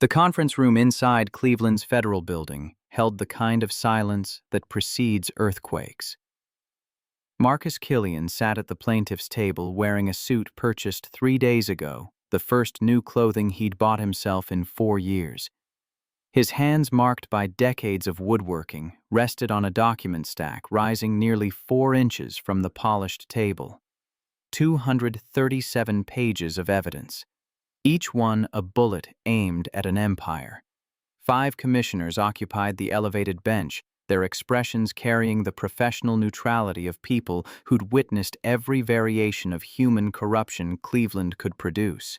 The conference room inside Cleveland's Federal Building held the kind of silence that precedes earthquakes. Marcus Killian sat at the plaintiff's table wearing a suit purchased 3 days ago, the first new clothing he'd bought himself in 4 years. His hands, marked by decades of woodworking, rested on a document stack rising nearly 4 inches from the polished table. 237 pages of evidence, each one a bullet aimed at an empire. 5 commissioners occupied the elevated bench, their expressions carrying the professional neutrality of people who'd witnessed every variation of human corruption Cleveland could produce.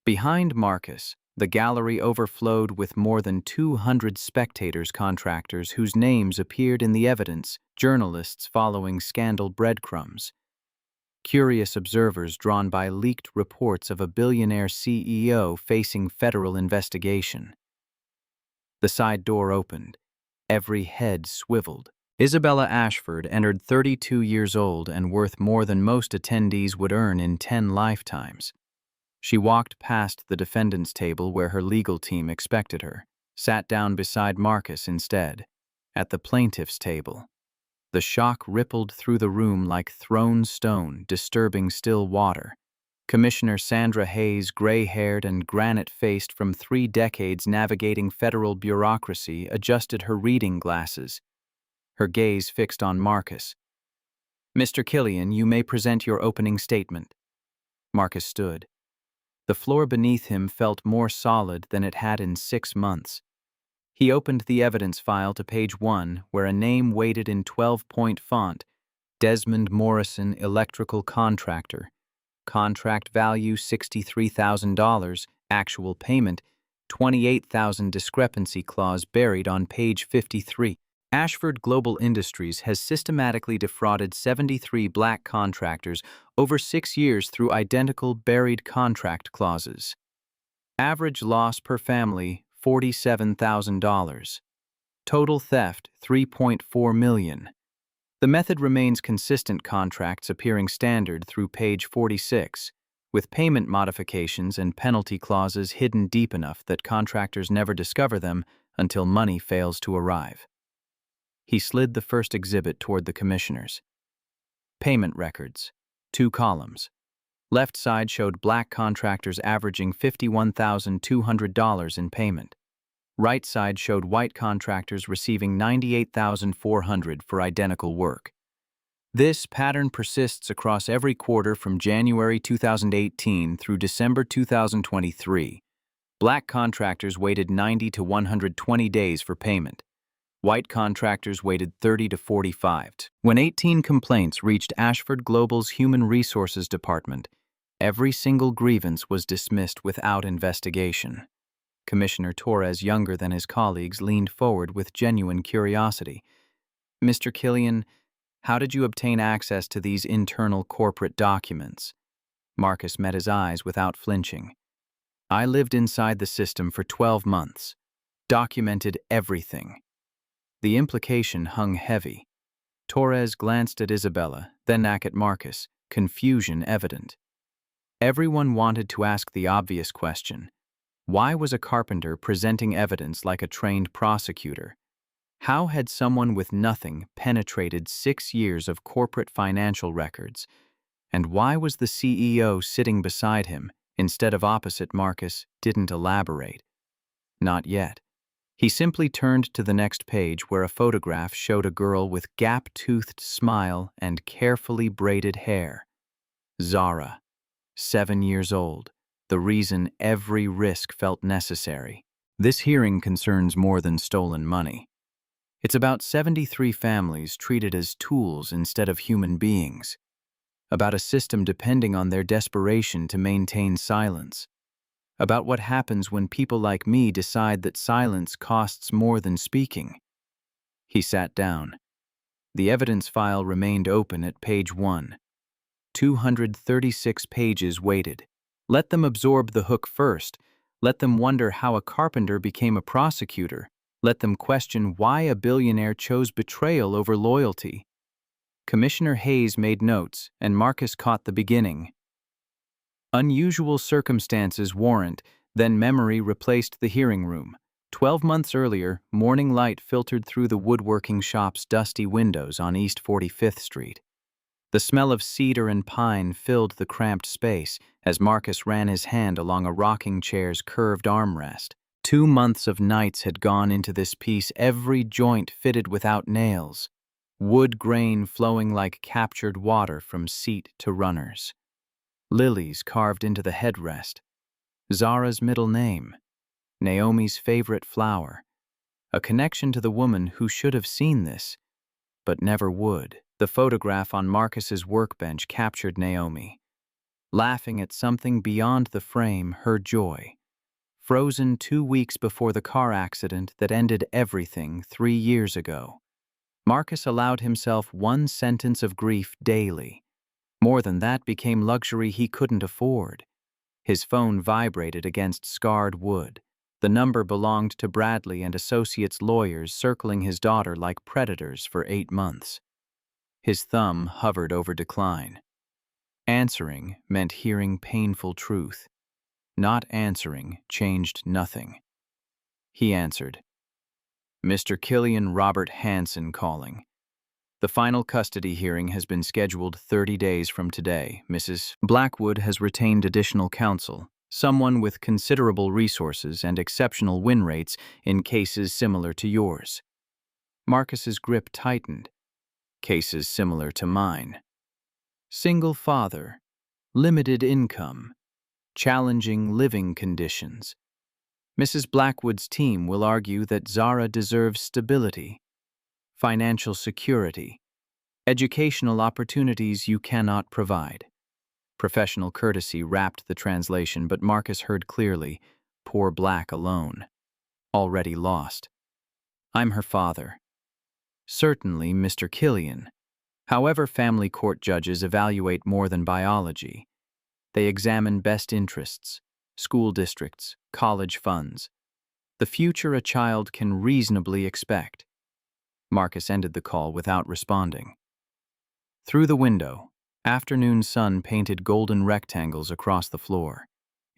Behind Marcus, the gallery overflowed with more than 200 spectators, contractors whose names appeared in the evidence, journalists following scandal breadcrumbs, curious observers drawn by leaked reports of a billionaire CEO facing federal investigation. The side door opened. Every head swiveled. Isabella Ashford entered, 32 years old and worth more than most attendees would earn in 10 lifetimes. She walked past the defendant's table where her legal team expected her, sat down beside Marcus instead, at the plaintiff's table. The shock rippled through the room like thrown stone, disturbing still water. Commissioner Sandra Hayes, gray-haired and granite-faced from 3 decades navigating federal bureaucracy, adjusted her reading glasses, her gaze fixed on Marcus. "Mr. Killian, you may present your opening statement." Marcus stood. The floor beneath him felt more solid than it had in 6 months. He opened the evidence file to page 1, where a name waited in 12-point font: Desmond Morrison, electrical contractor. Contract value $63,000, actual payment $28,000. Discrepancy clause buried on page 53. Ashford Global Industries has systematically defrauded 73 black contractors over 6 years through identical buried contract clauses. Average loss per family, $47,000. Total theft, $3.4 million. The method remains consistent, contracts appearing standard through page 46, with payment modifications and penalty clauses hidden deep enough that contractors never discover them until money fails to arrive. He slid the first exhibit toward the commissioners. Payment records, 2 columns. Left side showed black contractors averaging $51,200 in payment. Right side showed white contractors receiving $98,400 for identical work. This pattern persists across every quarter from January 2018 through December 2023. Black contractors waited 90 to 120 days for payment. White contractors waited 30 to 45. When 18 complaints reached Ashford Global's Human Resources Department, every single grievance was dismissed without investigation. Commissioner Torres, younger than his colleagues, leaned forward with genuine curiosity. "Mr. Killian, how did you obtain access to these internal corporate documents?" Marcus met his eyes without flinching. "I lived inside the system for 12 months. Documented everything." The implication hung heavy. Torres glanced at Isabella, then back at Marcus, confusion evident. Everyone wanted to ask the obvious question. Why was a carpenter presenting evidence like a trained prosecutor? How had someone with nothing penetrated 6 years of corporate financial records? And why was the CEO sitting beside him instead of opposite? Marcus didn't elaborate. Not yet. He simply turned to the next page where a photograph showed a girl with gap-toothed smile and carefully braided hair. Zara, 7 years old, the reason every risk felt necessary. This hearing concerns more than stolen money. It's about 73 families treated as tools instead of human beings. About a system depending on their desperation to maintain silence. About what happens when people like me decide that silence costs more than speaking. He sat down. The evidence file remained open at page 1. 236 pages waited. Let them absorb the hook first. Let them wonder how a carpenter became a prosecutor. Let them question why a billionaire chose betrayal over loyalty. Commissioner Hayes made notes, and Marcus caught the beginning. Unusual circumstances warrant Then memory replaced the hearing room. 12 months earlier, morning light filtered through the woodworking shop's dusty windows on East 45th Street. The smell of cedar and pine filled the cramped space as Marcus ran his hand along a rocking chair's curved armrest. 2 months of nights had gone into this piece, every joint fitted without nails, wood grain flowing like captured water from seat to runners. Lilies carved into the headrest. Zara's middle name. Naomi's favorite flower. A connection to the woman who should have seen this, but never would. The photograph on Marcus's workbench captured Naomi, laughing at something beyond the frame, her joy. Frozen 2 weeks before the car accident that ended everything 3 years ago. Marcus allowed himself 1 sentence of grief daily. More than that became luxury he couldn't afford. His phone vibrated against scarred wood. The number belonged to Bradley and Associates lawyers circling his daughter like predators for 8 months. His thumb hovered over decline. Answering meant hearing painful truth. Not answering changed nothing. He answered. Mr. Killian Robert Hansen calling. The final custody hearing has been scheduled 30 days from today. Mrs. Blackwood has retained additional counsel, someone with considerable resources and exceptional win rates in cases similar to yours. Marcus's grip tightened. Cases similar to mine. Single father, limited income, challenging living conditions. Mrs. Blackwood's team will argue that Zara deserves stability, financial security, educational opportunities you cannot provide. Professional courtesy wrapped the translation, but Marcus heard clearly, poor Black alone. Already lost. I'm her father. Certainly, Mr. Killian. However, family court judges evaluate more than biology. They examine best interests, school districts, college funds, the future a child can reasonably expect. Marcus ended the call without responding. Through the window, afternoon sun painted golden rectangles across the floor.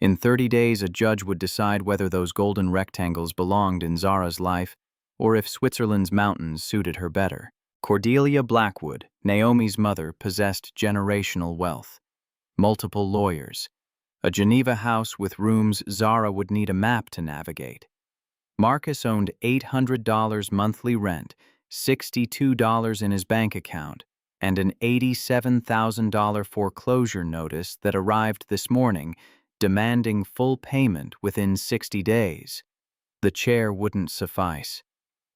In 30 days, a judge would decide whether those golden rectangles belonged in Zara's life or if Switzerland's mountains suited her better. Cordelia Blackwood, Naomi's mother, possessed generational wealth. Multiple lawyers. A Geneva house with rooms Zara would need a map to navigate. Marcus owned $800 monthly rent, $62 in his bank account, and an $87,000 foreclosure notice that arrived this morning, demanding full payment within 60 days. The chair wouldn't suffice.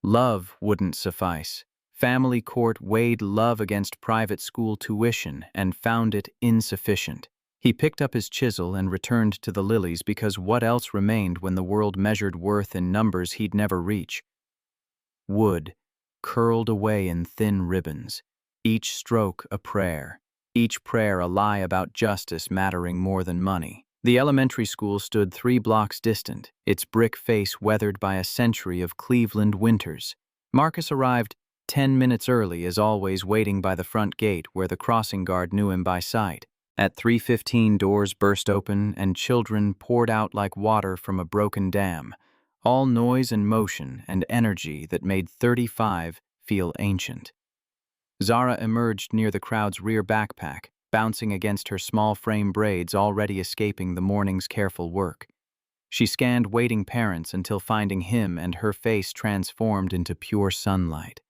Love wouldn't suffice. Family court weighed love against private school tuition and found it insufficient. He picked up his chisel and returned to the lilies because what else remained when the world measured worth in numbers he'd never reach? Wood, curled away in thin ribbons, each stroke a prayer, each prayer a lie about justice mattering more than money. The elementary school stood 3 blocks distant, its brick face weathered by a century of Cleveland winters. Marcus arrived 10 minutes early, as always, waiting by the front gate where the crossing guard knew him by sight. At 3:15, doors burst open and children poured out like water from a broken dam, all noise and motion and energy that made 35 feel ancient. Zara emerged near the crowd's rear backpack, bouncing against her small frame braids already escaping the morning's careful work. She scanned waiting parents until finding him, and her face transformed into pure sunlight.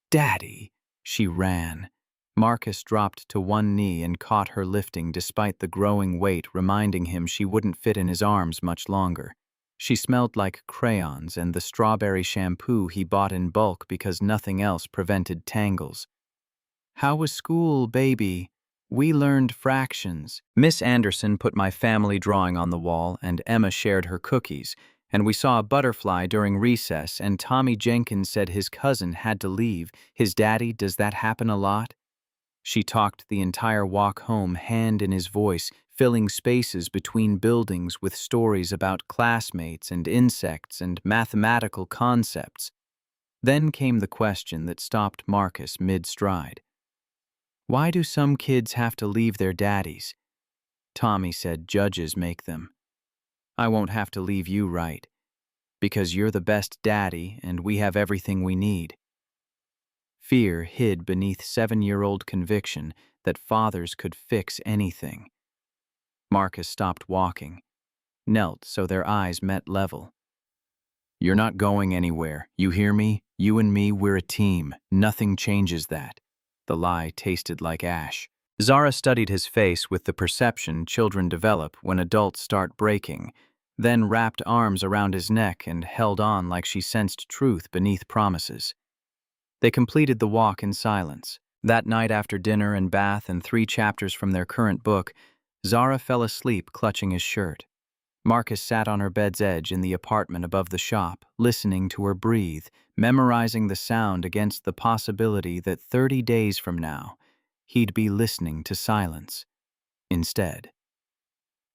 "Daddy!" She ran. Marcus dropped to one knee and caught her lifting despite the growing weight reminding him she wouldn't fit in his arms much longer. She smelled like crayons and the strawberry shampoo he bought in bulk because nothing else prevented tangles. "How was school, baby?" "We learned fractions." Miss Anderson put my family drawing on the wall, and Emma shared her cookies, and we saw a butterfly during recess, and Tommy Jenkins said his cousin had to leave. His daddy, does that happen a lot? She talked the entire walk home, hand in his voice, filling spaces between buildings with stories about classmates and insects and mathematical concepts. Then came the question that stopped Marcus mid-stride. "Why do some kids have to leave their daddies?" Tommy said judges make them. I won't have to leave you, right? Because you're the best daddy and we have everything we need. Fear hid beneath 7-year-old conviction that fathers could fix anything. Marcus stopped walking, knelt so their eyes met level. You're not going anywhere. You hear me? You and me, we're a team. Nothing changes that. The lie tasted like ash. Zara studied his face with the perception children develop when adults start breaking, then wrapped arms around his neck and held on like she sensed truth beneath promises. They completed the walk in silence. That night, after dinner and bath and 3 chapters from their current book, Zara fell asleep clutching his shirt. Marcus sat on her bed's edge in the apartment above the shop, listening to her breathe, memorizing the sound against the possibility that 30 days from now, he'd be listening to silence instead.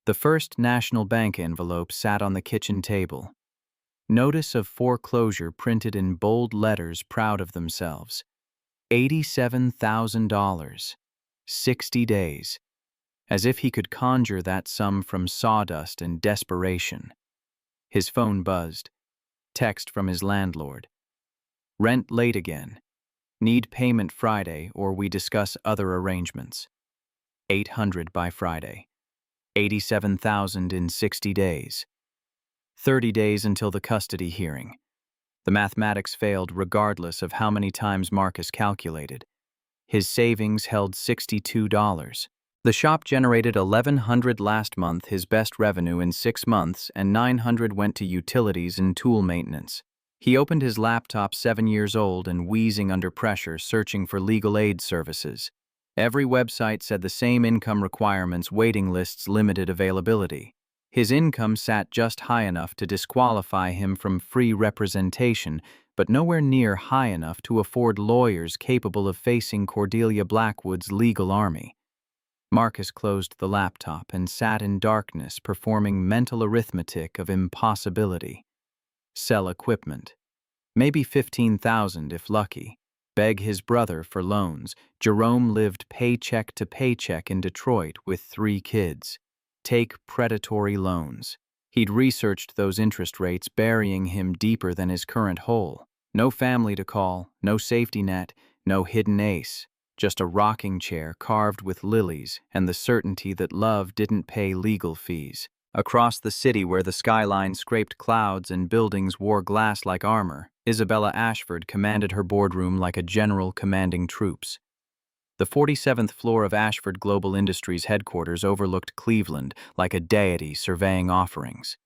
The First National Bank envelope sat on the kitchen table. Notice of foreclosure printed in bold letters proud of themselves. $87,000. 60 days. As if he could conjure that sum from sawdust and desperation. His phone buzzed. Text from his landlord. Rent late again. Need payment Friday or we discuss other arrangements. 800 by Friday. 87,000 in 60 days. 30 days until the custody hearing. The mathematics failed regardless of how many times Marcus calculated. His savings held $62. The shop generated $1,100 last month, his best revenue in 6 months, and $900 went to utilities and tool maintenance. He opened his laptop 7 years old and wheezing under pressure, searching for legal aid services. Every website said the same income requirements, waiting lists, limited availability. His income sat just high enough to disqualify him from free representation, but nowhere near high enough to afford lawyers capable of facing Cordelia Blackwood's legal army. Marcus closed the laptop and sat in darkness, performing mental arithmetic of impossibility. Sell equipment. Maybe $15,000 if lucky. Beg his brother for loans. Jerome lived paycheck to paycheck in Detroit with 3 kids. Take predatory loans. He'd researched those interest rates, burying him deeper than his current hole. No family to call, no safety net, no hidden ace. Just a rocking chair carved with lilies and the certainty that love didn't pay legal fees. Across the city where the skyline scraped clouds and buildings wore glass like armor, Isabella Ashford commanded her boardroom like a general commanding troops. The 47th floor of Ashford Global Industries headquarters overlooked Cleveland like a deity surveying offerings.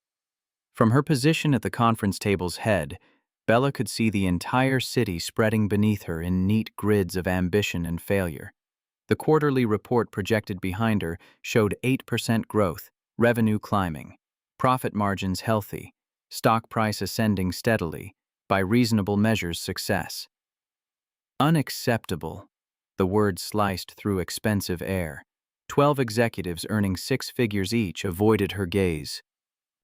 From her position at the conference table's head, Bella could see the entire city spreading beneath her in neat grids of ambition and failure. The quarterly report projected behind her showed 8% growth, revenue climbing, profit margins healthy, stock price ascending steadily, by reasonable measures success. Unacceptable, the word sliced through expensive air. 12 executives earning 6 figures each avoided her gaze.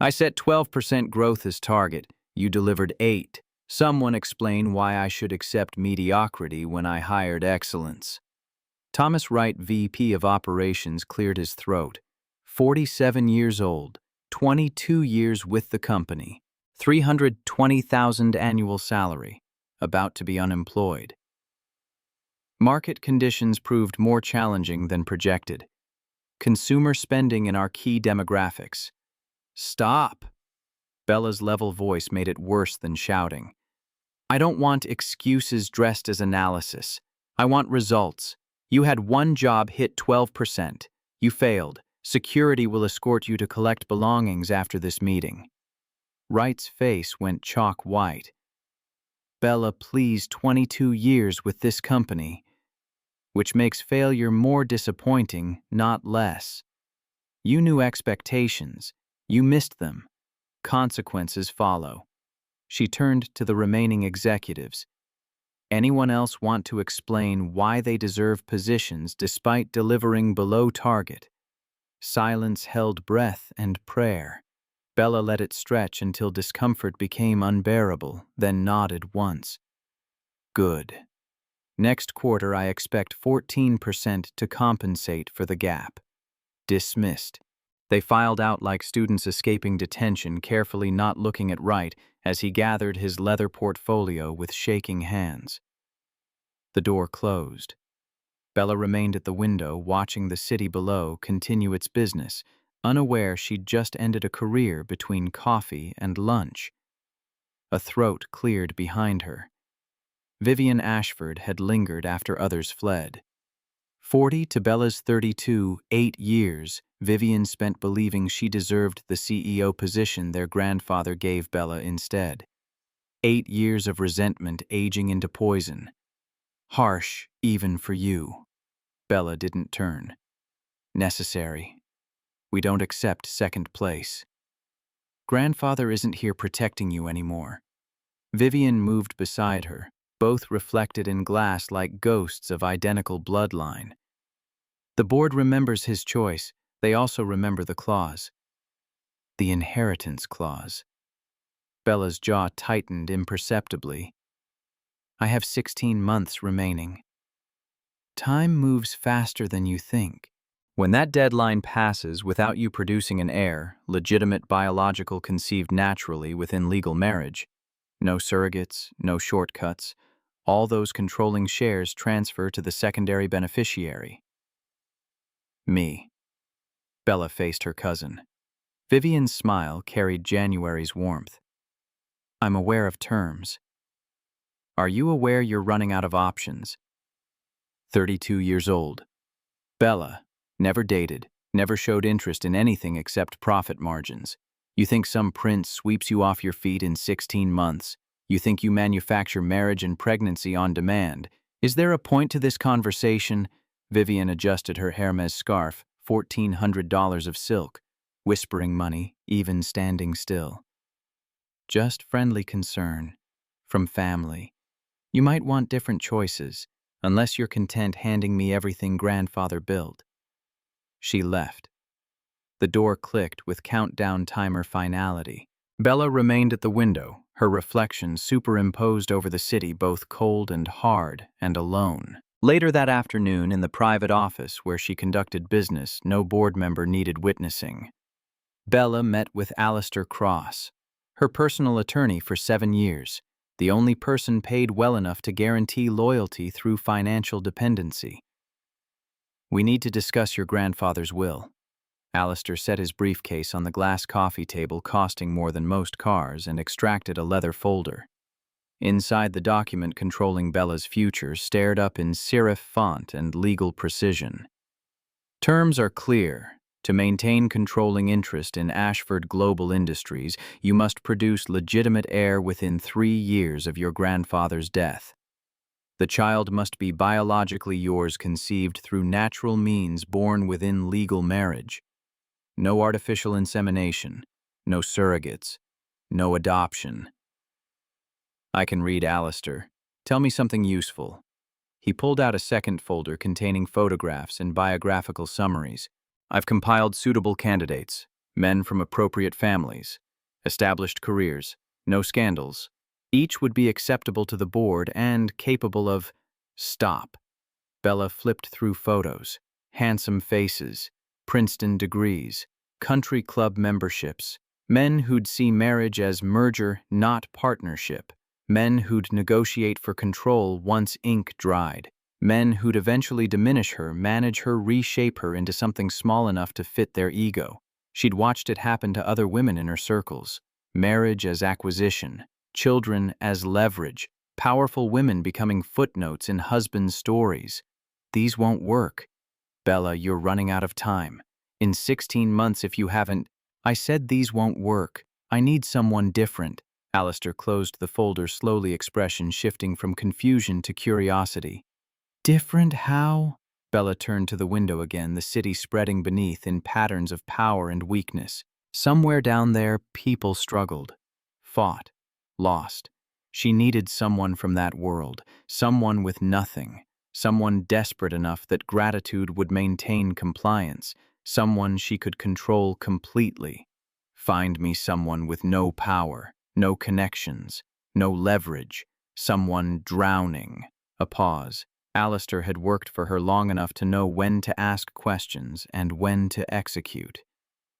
I set 12% growth as target, you delivered 8. Someone explain why I should accept mediocrity when I hired excellence. Thomas Wright, VP of Operations, cleared his throat. 47 years old, 22 years with the company, $320,000 annual salary, about to be unemployed. Market conditions proved more challenging than projected. Consumer spending in our key demographics. Stop! Bella's level voice made it worse than shouting. I don't want excuses dressed as analysis. I want results. You had one job hit 12%. You failed. Security will escort you to collect belongings after this meeting. Wright's face went chalk white. Bella, please, 22 years with this company. Which makes failure more disappointing, not less. You knew expectations. You missed them. Consequences follow. She turned to the remaining executives. Anyone else want to explain why they deserve positions despite delivering below target? Silence held breath and prayer. Bella let it stretch until discomfort became unbearable, then nodded once. Good. Next quarter I expect 14% to compensate for the gap. Dismissed. They filed out like students escaping detention, carefully not looking at Wright as he gathered his leather portfolio with shaking hands. The door closed. Bella remained at the window, watching the city below continue its business, unaware she'd just ended a career between coffee and lunch. A throat cleared behind her. Vivian Ashford had lingered after others fled. 40 to Bella's 32, 8 years, Vivian spent believing she deserved the CEO position their grandfather gave Bella instead. 8 years of resentment aging into poison. Harsh, even for you. Bella didn't turn. Necessary. We don't accept second place. Grandfather isn't here protecting you anymore. Vivian moved beside her, both reflected in glass like ghosts of identical bloodline. The board remembers his choice. They also remember the clause. The inheritance clause. Bella's jaw tightened imperceptibly. I have 16 months remaining. Time moves faster than you think. When that deadline passes without you producing an heir, legitimate biological conceived naturally within legal marriage, no surrogates, no shortcuts, all those controlling shares transfer to the secondary beneficiary. Me. Bella faced her cousin. Vivian's smile carried January's warmth. I'm aware of terms. Are you aware you're running out of options? 32 years old. Bella, never dated, never showed interest in anything except profit margins. You think some prince sweeps you off your feet in 16 months? You think you manufacture marriage and pregnancy on demand? Is there a point to this conversation? Vivian adjusted her Hermes scarf, $1,400 of silk, whispering money, even standing still. Just friendly concern. From family. You might want different choices, unless you're content handing me everything grandfather built. She left. The door clicked with countdown timer finality. Bella remained at the window, her reflection superimposed over the city, both cold and hard and alone. Later that afternoon, in the private office where she conducted business, no board member needed witnessing. Bella met with Alistair Cross, her personal attorney for 7 years, the only person paid well enough to guarantee loyalty through financial dependency. We need to discuss your grandfather's will. Alistair set his briefcase on the glass coffee table costing more than most cars and extracted a leather folder. Inside, the document controlling Bella's future stared up in serif font and legal precision. Terms are clear. To maintain controlling interest in Ashford Global Industries, you must produce legitimate heir within 3 years of your grandfather's death. The child must be biologically yours, conceived through natural means, born within legal marriage. No artificial insemination, no surrogates, no adoption. I can read, Alistair. Tell me something useful. He pulled out a second folder containing photographs and biographical summaries. I've compiled suitable candidates, men from appropriate families, established careers, no scandals. Each would be acceptable to the board and capable of... Stop. Bella flipped through photos. Handsome faces, Princeton degrees, country club memberships, men who'd see marriage as merger, not partnership, men who'd negotiate for control once ink dried, men who'd eventually diminish her, manage her, reshape her into something small enough to fit their ego. She'd watched it happen to other women in her circles. Marriage as acquisition, children as leverage, powerful women becoming footnotes in husbands' stories. These won't work. Bella, you're running out of time. In 16 months if you haven't... I said these won't work. I need someone different. Alistair closed the folder, slowly, expression shifting from confusion to curiosity. Different how? Bella turned to the window again, the city spreading beneath in patterns of power and weakness. Somewhere down there, people struggled, fought, lost. She needed someone from that world, someone with nothing, someone desperate enough that gratitude would maintain compliance, someone she could control completely. Find me someone with no power, no connections, no leverage, someone drowning. A pause. Alistair had worked for her long enough to know when to ask questions and when to execute.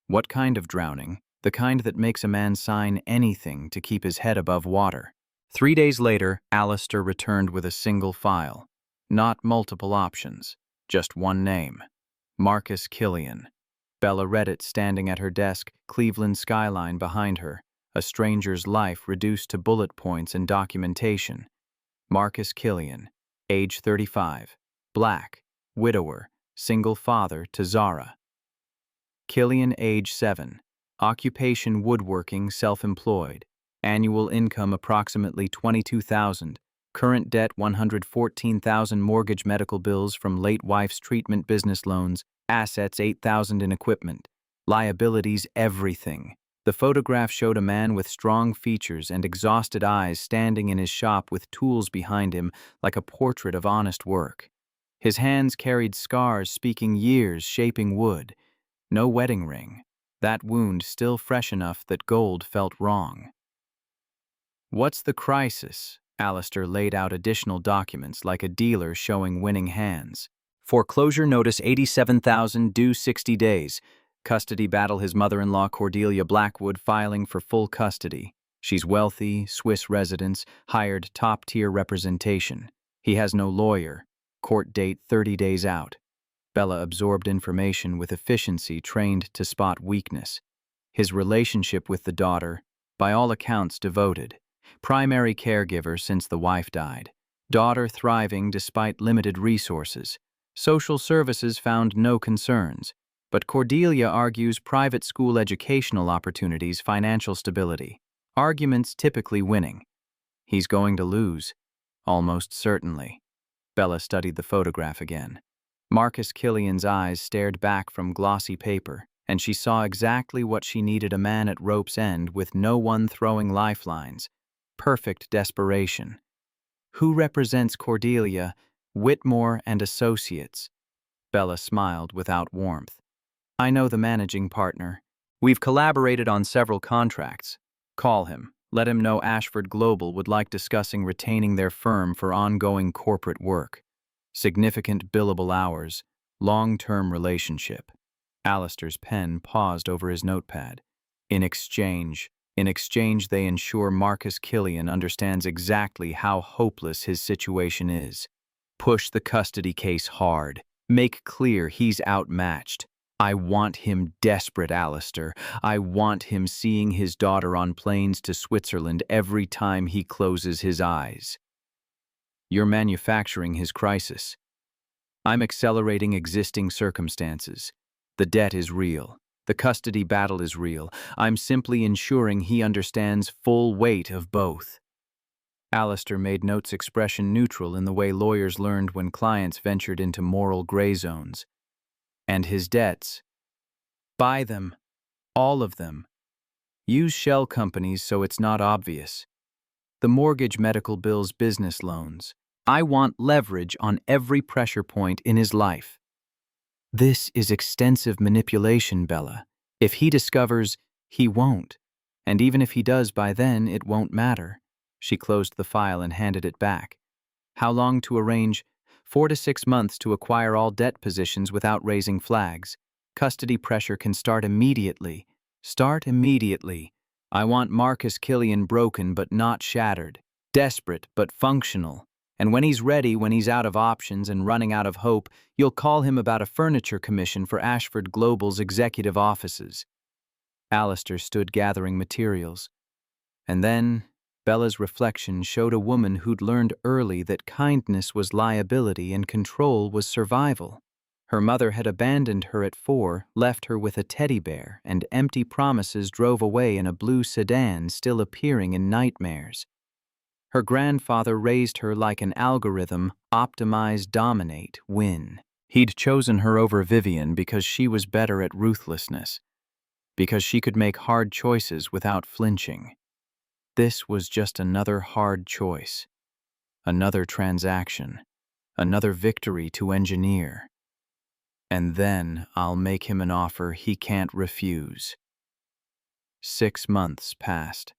What kind of drowning? The kind that makes a man sign anything to keep his head above water. 3 days later, Alistair returned with a single file. Not multiple options, just one name. Marcus Killian. Bella read it standing at her desk, Cleveland skyline behind her, a stranger's life reduced to bullet points and documentation. Marcus Killian, age 35, black, widower, single father to Zara. Killian, age 7, occupation woodworking, self-employed, annual income approximately $22,000, current debt $114,000, mortgage, medical bills from late wife's treatment, business loans, assets $8,000 in equipment, liabilities everything. The photograph showed a man with strong features and exhausted eyes standing in his shop with tools behind him like a portrait of honest work. His hands carried scars speaking years shaping wood. No wedding ring. That wound still fresh enough that gold felt wrong. What's the crisis? Alistair laid out additional documents like a dealer showing winning hands. Foreclosure notice $87,000 due 60 days. Custody battle, his mother-in-law Cordelia Blackwood filing for full custody. She's wealthy, Swiss residence, hired top-tier representation. He has no lawyer. Court date 30 days out. Bella absorbed information with efficiency, trained to spot weakness. His relationship with the daughter, by all accounts devoted. Primary caregiver since the wife died. Daughter thriving despite limited resources. Social services found no concerns. But Cordelia argues private school educational opportunities, financial stability. Arguments typically winning. He's going to lose. Almost certainly. Bella studied the photograph again. Marcus Killian's eyes stared back from glossy paper, and she saw exactly what she needed: a man at rope's end with no one throwing lifelines. Perfect desperation. Who represents Cordelia? Whitmore and Associates. Bella smiled without warmth. I know the managing partner. We've collaborated on several contracts. Call him. Let him know Ashford Global would like discussing retaining their firm for ongoing corporate work. Significant billable hours. Long-term relationship. Alistair's pen paused over his notepad. In exchange they ensure Marcus Killian understands exactly how hopeless his situation is. Push the custody case hard. Make clear he's outmatched. I want him desperate, Alistair. I want him seeing his daughter on planes to Switzerland every time he closes his eyes. You're manufacturing his crisis. I'm accelerating existing circumstances. The debt is real. The custody battle is real. I'm simply ensuring he understands full weight of both. Alistair made notes expression neutral in the way lawyers learned when clients ventured into moral gray zones. And his debts. Buy them. All of them. Use shell companies so it's not obvious. The mortgage, medical bills, business loans. I want leverage on every pressure point in his life. This is extensive manipulation, Bella. If he discovers, he won't. And even if he does by then, it won't matter. She closed the file and handed it back. How long to arrange? 4 to 6 months to acquire all debt positions without raising flags. Custody pressure can start immediately. Start immediately. I want Marcus Killian broken but not shattered. Desperate but functional. And when he's ready, when he's out of options and running out of hope, you'll call him about a furniture commission for Ashford Global's executive offices. Alistair stood gathering materials. And then Bella's reflection showed a woman who'd learned early that kindness was liability and control was survival. Her mother had abandoned her at 4, left her with a teddy bear, and empty promises drove away in a blue sedan still appearing in nightmares. Her grandfather raised her like an algorithm: optimize, dominate, win. He'd chosen her over Vivian because she was better at ruthlessness, because she could make hard choices without flinching. This was just another hard choice, another transaction, another victory to engineer. And then I'll make him an offer he can't refuse. 6 months passed.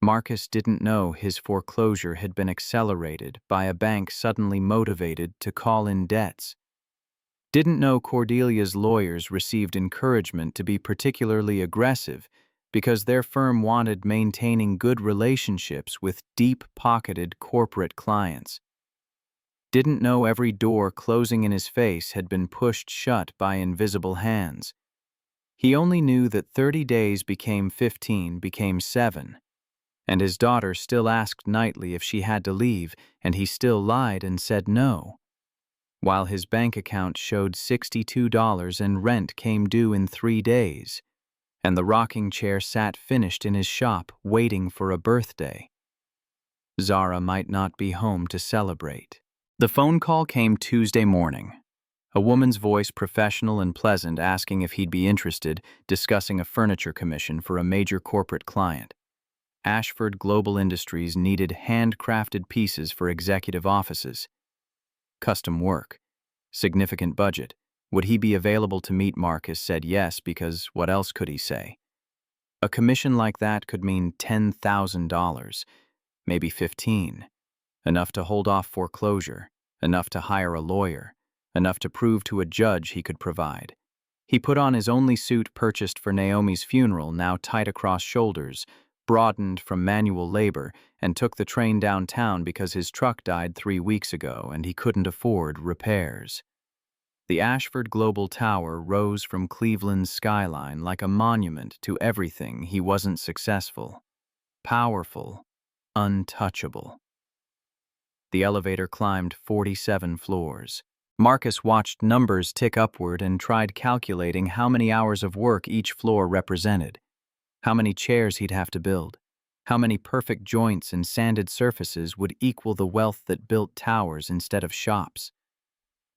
Marcus didn't know his foreclosure had been accelerated by a bank suddenly motivated to call in debts. Didn't know Cordelia's lawyers received encouragement to be particularly aggressive because their firm wanted maintaining good relationships with deep-pocketed corporate clients. Didn't know every door closing in his face had been pushed shut by invisible hands. He only knew that 30 days became 15, became 7, and his daughter still asked nightly if she had to leave, and he still lied and said no, while his bank account showed $62 and rent came due in 3 days, and the rocking chair sat finished in his shop waiting for a birthday. Zara might not be home to celebrate. The phone call came Tuesday morning. A woman's voice, professional and pleasant, asking if he'd be interested, discussing a furniture commission for a major corporate client. Ashford Global Industries needed handcrafted pieces for executive offices. Custom work. Significant budget. Would he be available to meet? Marcus said yes, because what else could he say? A commission like that could mean $10,000, maybe 15. Enough to hold off foreclosure, enough to hire a lawyer, enough to prove to a judge he could provide. He put on his only suit purchased for Naomi's funeral, now tight across shoulders, broadened from manual labor, and took the train downtown because his truck died 3 weeks ago and he couldn't afford repairs. The Ashford Global Tower rose from Cleveland's skyline like a monument to everything he wasn't successful, powerful, untouchable. The elevator climbed 47 floors. Marcus watched numbers tick upward and tried calculating how many hours of work each floor represented, how many chairs he'd have to build, how many perfect joints and sanded surfaces would equal the wealth that built towers instead of shops.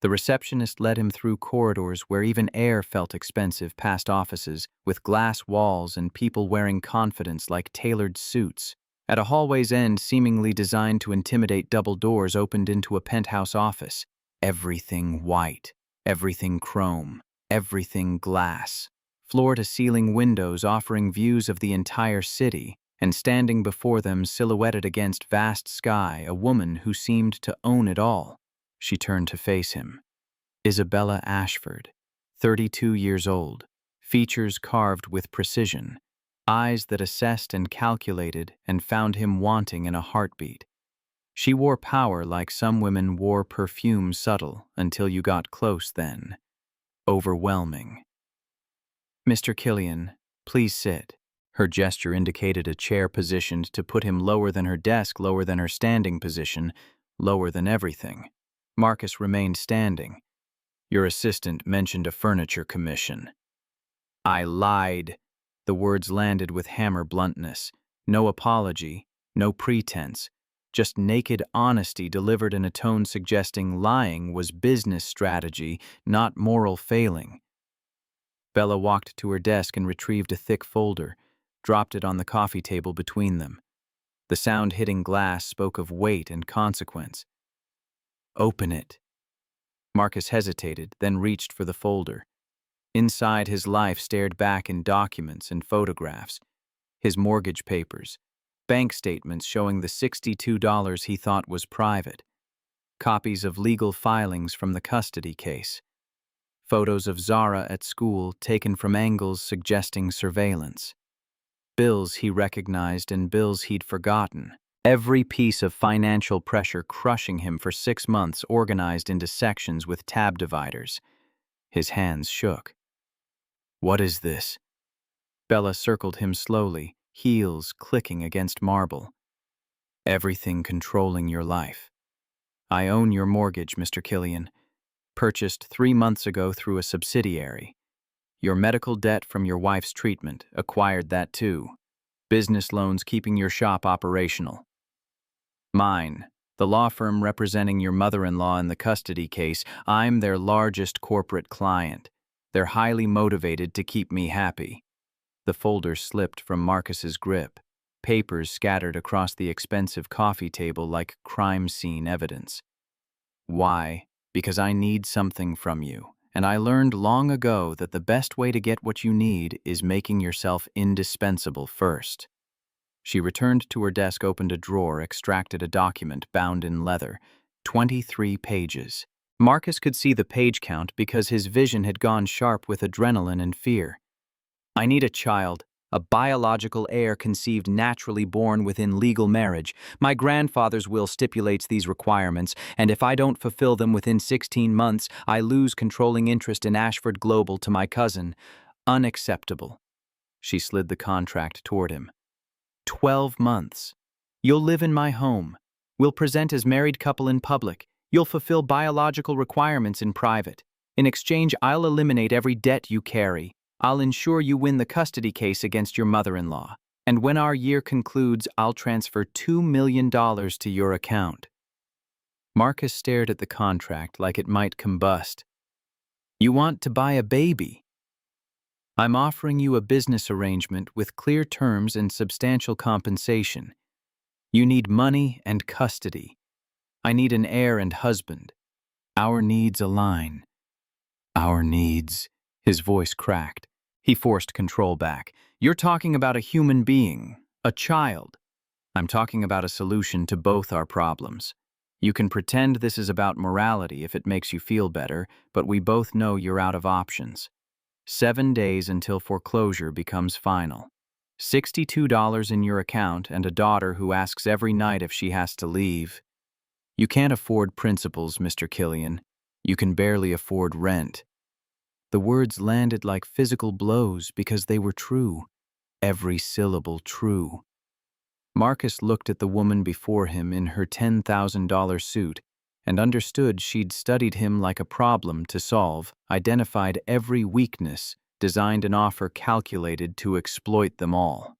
The receptionist led him through corridors where even air felt expensive, past offices with glass walls and people wearing confidence like tailored suits. At a hallway's end, seemingly designed to intimidate, double doors opened into a penthouse office. Everything white, everything chrome, everything glass. Floor-to-ceiling windows offering views of the entire city, and standing before them, silhouetted against vast sky, a woman who seemed to own it all. She turned to face him. Isabella Ashford, 32 years old, features carved with precision, eyes that assessed and calculated and found him wanting in a heartbeat. She wore power like some women wore perfume, subtle until you got close, then overwhelming. "Mr. Killian, please sit." Her gesture indicated a chair positioned to put him lower than her desk, lower than her standing position, lower than everything. Marcus remained standing. "Your assistant mentioned a furniture commission." "I lied." The words landed with hammer bluntness. No apology, no pretense, just naked honesty delivered in a tone suggesting lying was business strategy, not moral failing. Bella walked to her desk and retrieved a thick folder, dropped it on the coffee table between them. The sound hitting glass spoke of weight and consequence. "Open it." Marcus hesitated, then reached for the folder. Inside, his life stared back in documents and photographs, his mortgage papers, bank statements showing the $62 he thought was private, copies of legal filings from the custody case, photos of Zara at school taken from angles suggesting surveillance, bills he recognized and bills he'd forgotten, every piece of financial pressure crushing him for 6 months, organized into sections with tab dividers. His hands shook. "What is this?" Bella circled him slowly, heels clicking against marble. "Everything controlling your life. I own your mortgage, Mr. Killian. Purchased 3 months ago through a subsidiary. Your medical debt from your wife's treatment, acquired that too. Business loans keeping your shop operational. Mine, the law firm representing your mother-in-law in the custody case, I'm their largest corporate client. They're highly motivated to keep me happy." The folder slipped from Marcus's grip, papers scattered across the expensive coffee table like crime scene evidence. "Why? Because I need something from you, and I learned long ago that the best way to get what you need is making yourself indispensable first." She returned to her desk, opened a drawer, extracted a document bound in leather, 23 pages. Marcus could see the page count because his vision had gone sharp with adrenaline and fear. I need a child, a biological heir conceived naturally born within legal marriage. My grandfather's will stipulates these requirements, and if I don't fulfill them within 16 months, I lose controlling interest in Ashford Global to my cousin. Unacceptable. She slid the contract toward him. 12 months. You'll live in my home. We'll present as married couple in public. You'll fulfill biological requirements in private. In exchange, I'll eliminate every debt you carry. I'll ensure you win the custody case against your mother-in-law. And when our year concludes, I'll transfer $2 million to your account. Marcus stared at the contract like it might combust. You want to buy a baby? I'm offering you a business arrangement with clear terms and substantial compensation. You need money and custody. I need an heir and husband. Our needs align. Our needs. His voice cracked. He forced control back. You're talking about a human being, a child. I'm talking about a solution to both our problems. You can pretend this is about morality if it makes you feel better, but we both know you're out of options. 7 days until foreclosure becomes final. $62 in your account and a daughter who asks every night if she has to leave. You can't afford principles, Mr. Killian. You can barely afford rent. The words landed like physical blows because they were true. Every syllable true. Marcus looked at the woman before him in her $10,000 suit and understood she'd studied him like a problem to solve, identified every weakness, designed an offer calculated to exploit them all.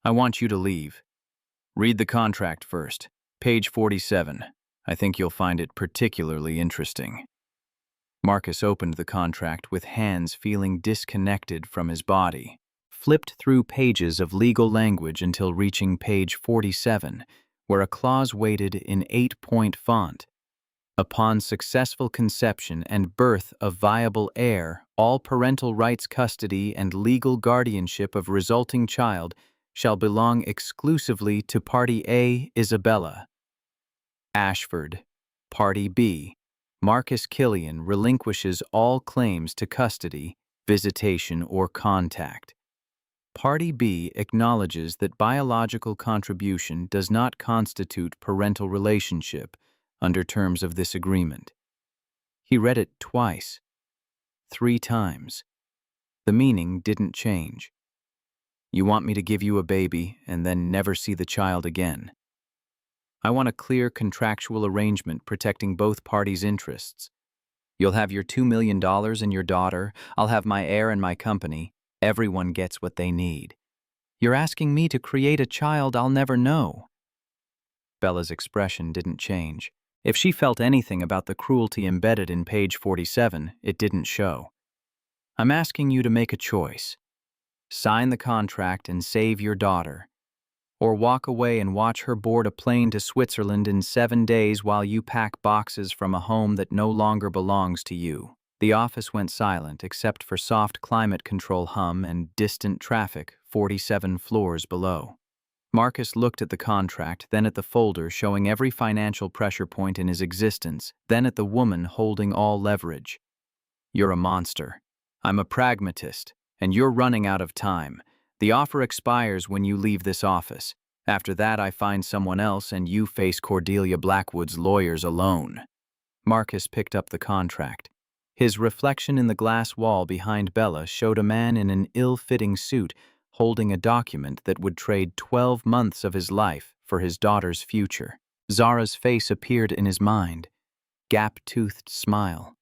I want you to leave. Read the contract first. Page 47. I think you'll find it particularly interesting. Marcus opened the contract with hands feeling disconnected from his body, flipped through pages of legal language until reaching page 47, where a clause waited in 8-point font. Upon successful conception and birth of viable heir, all parental rights, custody, and legal guardianship of resulting child shall belong exclusively to Party A, Isabella. Ashford. Party B, Marcus Killian relinquishes all claims to custody, visitation, or contact. Party B acknowledges that biological contribution does not constitute parental relationship under terms of this agreement. He read it twice, 3 times. The meaning didn't change. You want me to give you a baby and then never see the child again. I want a clear contractual arrangement protecting both parties' interests. You'll have your $2 million and your daughter. I'll have my heir and my company. Everyone gets what they need. You're asking me to create a child I'll never know. Bella's expression didn't change. If she felt anything about the cruelty embedded in page 47, it didn't show. I'm asking you to make a choice. Sign the contract and save your daughter. Or walk away and watch her board a plane to Switzerland in 7 days while you pack boxes from a home that no longer belongs to you. The office went silent except for soft climate control hum and distant traffic 47 floors below. Marcus looked at the contract, then at the folder showing every financial pressure point in his existence, then at the woman holding all leverage. You're a monster. I'm a pragmatist, and you're running out of time. The offer expires when you leave this office. After that, I find someone else and you face Cordelia Blackwood's lawyers alone. Marcus picked up the contract. His reflection in the glass wall behind Bella showed a man in an ill-fitting suit holding a document that would trade 12 months of his life for his daughter's future. Zara's face appeared in his mind, gap-toothed smile.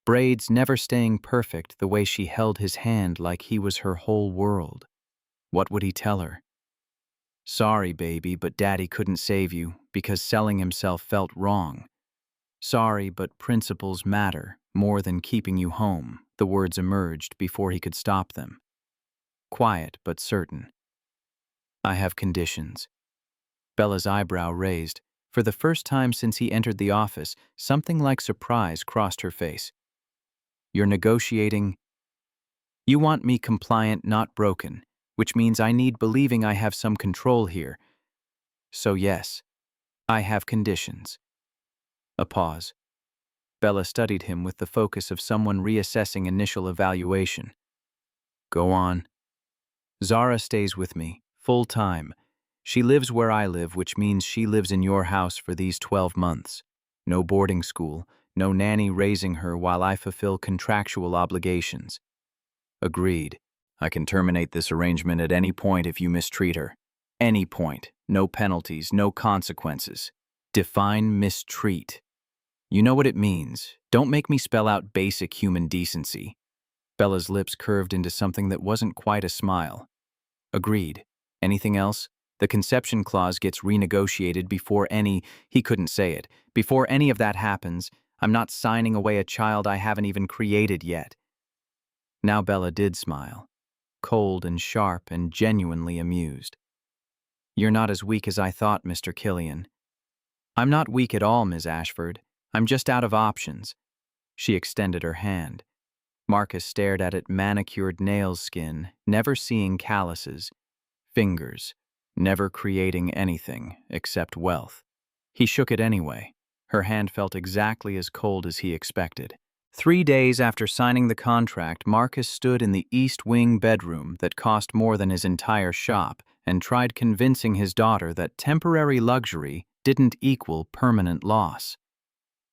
Braids never staying perfect the way she held his hand like he was her whole world. What would he tell her? Sorry, baby, but Daddy couldn't save you because selling himself felt wrong. Sorry, but principles matter more than keeping you home, the words emerged before he could stop them. Quiet but certain. I have conditions. Bella's eyebrow raised. For the first time since he entered the office, something like surprise crossed her face. You're negotiating. You want me compliant, not broken, which means I need believing I have some control here. So yes, I have conditions. A pause. Bella studied him with the focus of someone reassessing initial evaluation. Go on. Zara stays with me, full time. She lives where I live, which means she lives in your house for these 12 months. No boarding school, no nanny raising her while I fulfill contractual obligations. Agreed. I can terminate this arrangement at any point if you mistreat her. Any point. No penalties, no consequences. Define mistreat. You know what it means. Don't make me spell out basic human decency. Bella's lips curved into something that wasn't quite a smile. Agreed. Anything else? The conception clause gets renegotiated before he couldn't say it. Before any of that happens, I'm not signing away a child I haven't even created yet. Now Bella did smile, cold and sharp and genuinely amused. You're not as weak as I thought, Mr. Killian. I'm not weak at all, Ms. Ashford. I'm just out of options. She extended her hand. Marcus stared at it, manicured nails skin, never seeing calluses, fingers, never creating anything except wealth. He shook it anyway. Her hand felt exactly as cold as he expected. 3 days after signing the contract, Marcus stood in the East Wing bedroom that cost more than his entire shop and tried convincing his daughter that temporary luxury didn't equal permanent loss.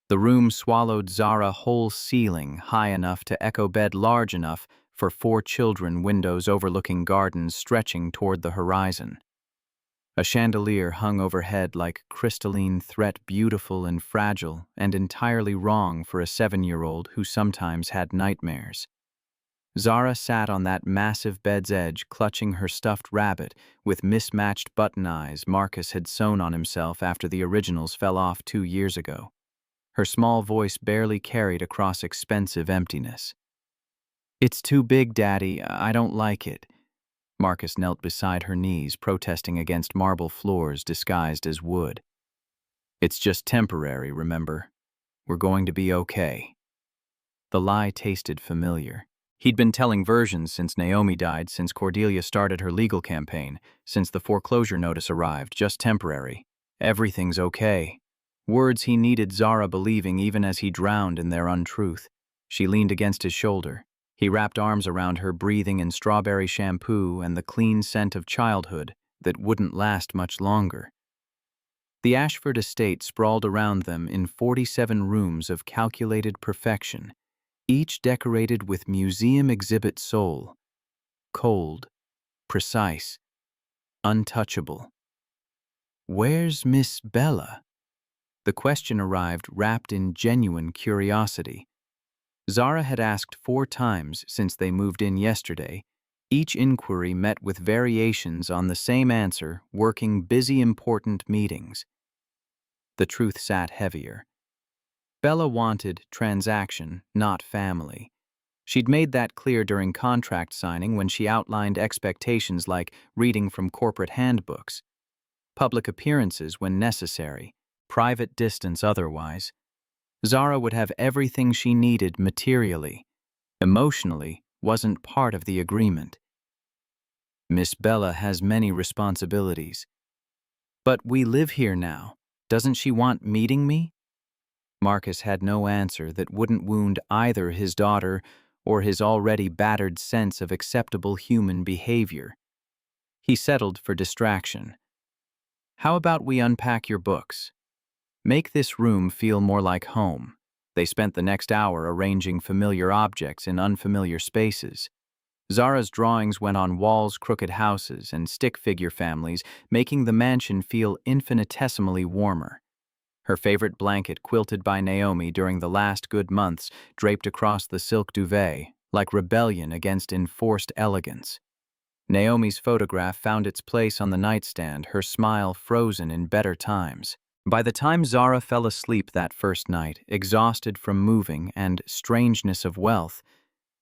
The room swallowed Zara whole ceiling high enough to echo bed large enough for 4 children, windows overlooking gardens stretching toward the horizon. A chandelier hung overhead like crystalline threat, beautiful and fragile and entirely wrong for a 7-year-old who sometimes had nightmares. Zara sat on that massive bed's edge, clutching her stuffed rabbit with mismatched button eyes Marcus had sewn on himself after the originals fell off 2 years ago. Her small voice barely carried across expensive emptiness. It's too big, Daddy. I don't like it. Marcus knelt beside her knees, protesting against marble floors disguised as wood. It's just temporary, remember? We're going to be okay. The lie tasted familiar. He'd been telling versions since Naomi died, since Cordelia started her legal campaign, since the foreclosure notice arrived, just temporary. Everything's okay. Words he needed Zara believing even as he drowned in their untruth. She leaned against his shoulder. He wrapped arms around her, breathing in strawberry shampoo and the clean scent of childhood that wouldn't last much longer. The Ashford estate sprawled around them in 47 rooms of calculated perfection, each decorated with museum exhibit soul. Cold, precise, untouchable. Where's Miss Bella? The question arrived wrapped in genuine curiosity. Zara had asked 4 times since they moved in yesterday. Each inquiry met with variations on the same answer, working busy important meetings. The truth sat heavier. Bella wanted transaction, not family. She'd made that clear during contract signing when she outlined expectations like reading from corporate handbooks, public appearances when necessary, private distance otherwise. Zara would have everything she needed materially. Emotionally wasn't part of the agreement. Miss Bella has many responsibilities. But we live here now. Doesn't she want meeting me? Marcus had no answer that wouldn't wound either his daughter or his already battered sense of acceptable human behavior. He settled for distraction. How about we unpack your books? Make this room feel more like home. They spent the next hour arranging familiar objects in unfamiliar spaces. Zara's drawings went on walls, crooked houses, and stick figure families, making the mansion feel infinitesimally warmer. Her favorite blanket, quilted by Naomi during the last good months, draped across the silk duvet, like rebellion against enforced elegance. Naomi's photograph found its place on the nightstand, her smile frozen in better times. By the time Zara fell asleep that first night, exhausted from moving and strangeness of wealth,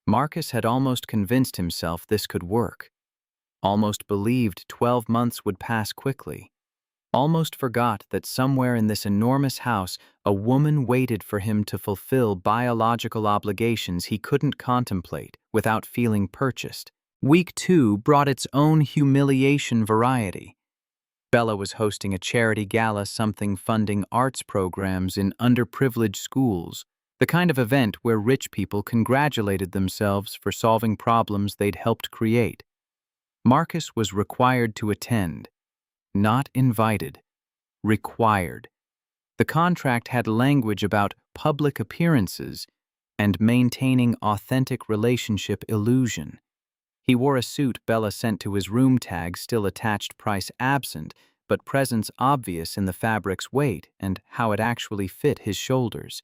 Marcus had almost convinced himself this could work. Almost believed 12 months would pass quickly. Almost forgot that somewhere in this enormous house, a woman waited for him to fulfill biological obligations he couldn't contemplate without feeling purchased. Week 2 brought its own humiliation variety. Bella was hosting a charity gala, something funding arts programs in underprivileged schools, The kind of event where rich people congratulated themselves for solving problems they'd helped create. Marcus was required to attend, not invited, required. The contract had language about public appearances and maintaining authentic relationship illusion. He wore a suit Bella sent to his room, tag still attached, price absent, but presence obvious in the fabric's weight and how it actually fit his shoulders.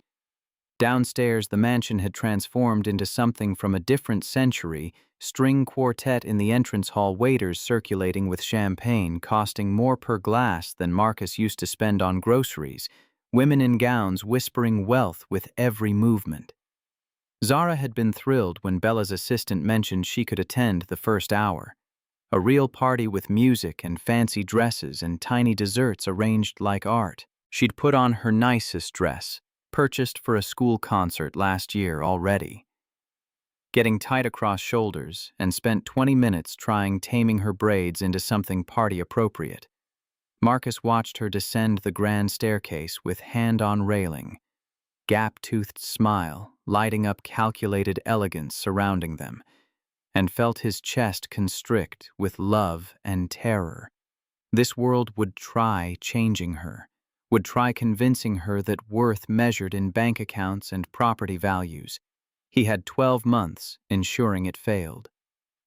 Downstairs, the mansion had transformed into something from a different century, string quartet in the entrance hall, waiters circulating with champagne costing more per glass than Marcus used to spend on groceries, women in gowns whispering wealth with every movement. Zara had been thrilled when Bella's assistant mentioned she could attend the first hour. A real party with music and fancy dresses and tiny desserts arranged like art. She'd put on her nicest dress, purchased for a school concert last year already. Getting tight across shoulders, and spent 20 minutes trying taming her braids into something party-appropriate. Marcus watched her descend the grand staircase with hand on railing, gap-toothed smile lighting up calculated elegance surrounding them, and felt his chest constrict with love and terror. This world would try changing her, would try convincing her that worth measured in bank accounts and property values. He had 12 months, ensuring it failed.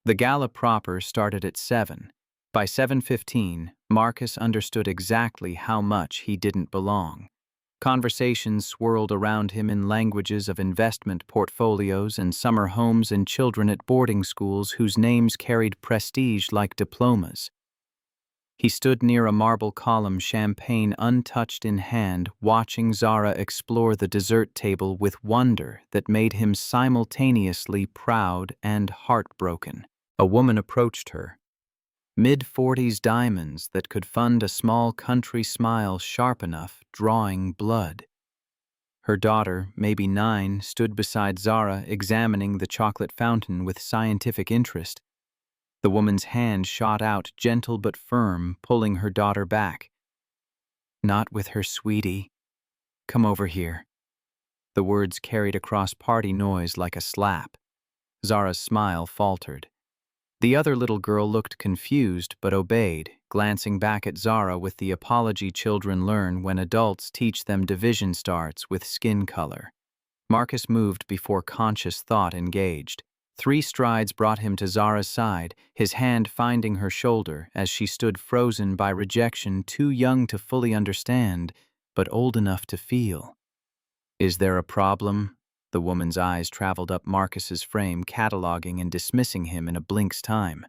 The gala proper started at 7. By 7:15, Marcus understood exactly how much he didn't belong. Conversations swirled around him in languages of investment portfolios and summer homes and children at boarding schools whose names carried prestige like diplomas. He stood near a marble column, champagne untouched in hand, watching Zara explore the dessert table with wonder that made him simultaneously proud and heartbroken. A woman approached her. Mid-40s diamonds that could fund a small country smile sharp enough, drawing blood. Her daughter, maybe 9, stood beside Zara, examining the chocolate fountain with scientific interest. The woman's hand shot out, gentle but firm, pulling her daughter back. "Not with her, sweetie. Come over here." The words carried across party noise like a slap. Zara's smile faltered. The other little girl looked confused but obeyed, glancing back at Zara with the apology children learn when adults teach them division starts with skin color. Marcus moved before conscious thought engaged. 3 strides brought him to Zara's side, his hand finding her shoulder as she stood frozen by rejection, too young to fully understand, but old enough to feel. "Is there a problem?" The woman's eyes traveled up Marcus's frame, cataloging and dismissing him in a blink's time.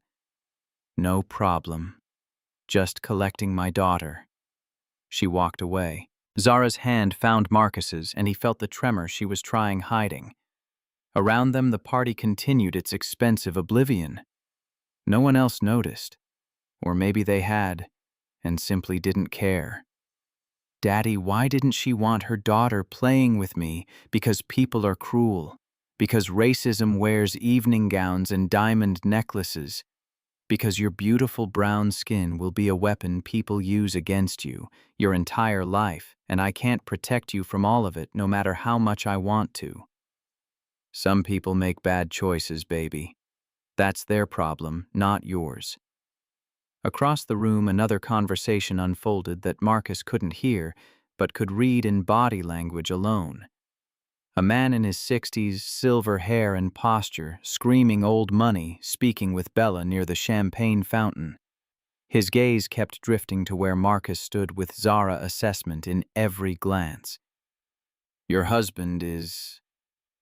"No problem. Just collecting my daughter." She walked away. Zara's hand found Marcus's, and he felt the tremor she was trying hiding. Around them, the party continued its expensive oblivion. No one else noticed. Or maybe they had, and simply didn't care. "Daddy, why didn't she want her daughter playing with me? Because people are cruel. Because racism wears evening gowns and diamond necklaces. Because your beautiful brown skin will be a weapon people use against you your entire life, and I can't protect you from all of it no matter how much I want to." "Some people make bad choices, baby. That's their problem, not yours." Across the room, another conversation unfolded that Marcus couldn't hear, but could read in body language alone. A man in his 60s, silver hair and posture, screaming old money, speaking with Bella near the champagne fountain. His gaze kept drifting to where Marcus stood with Zara assessment in every glance. "Your husband is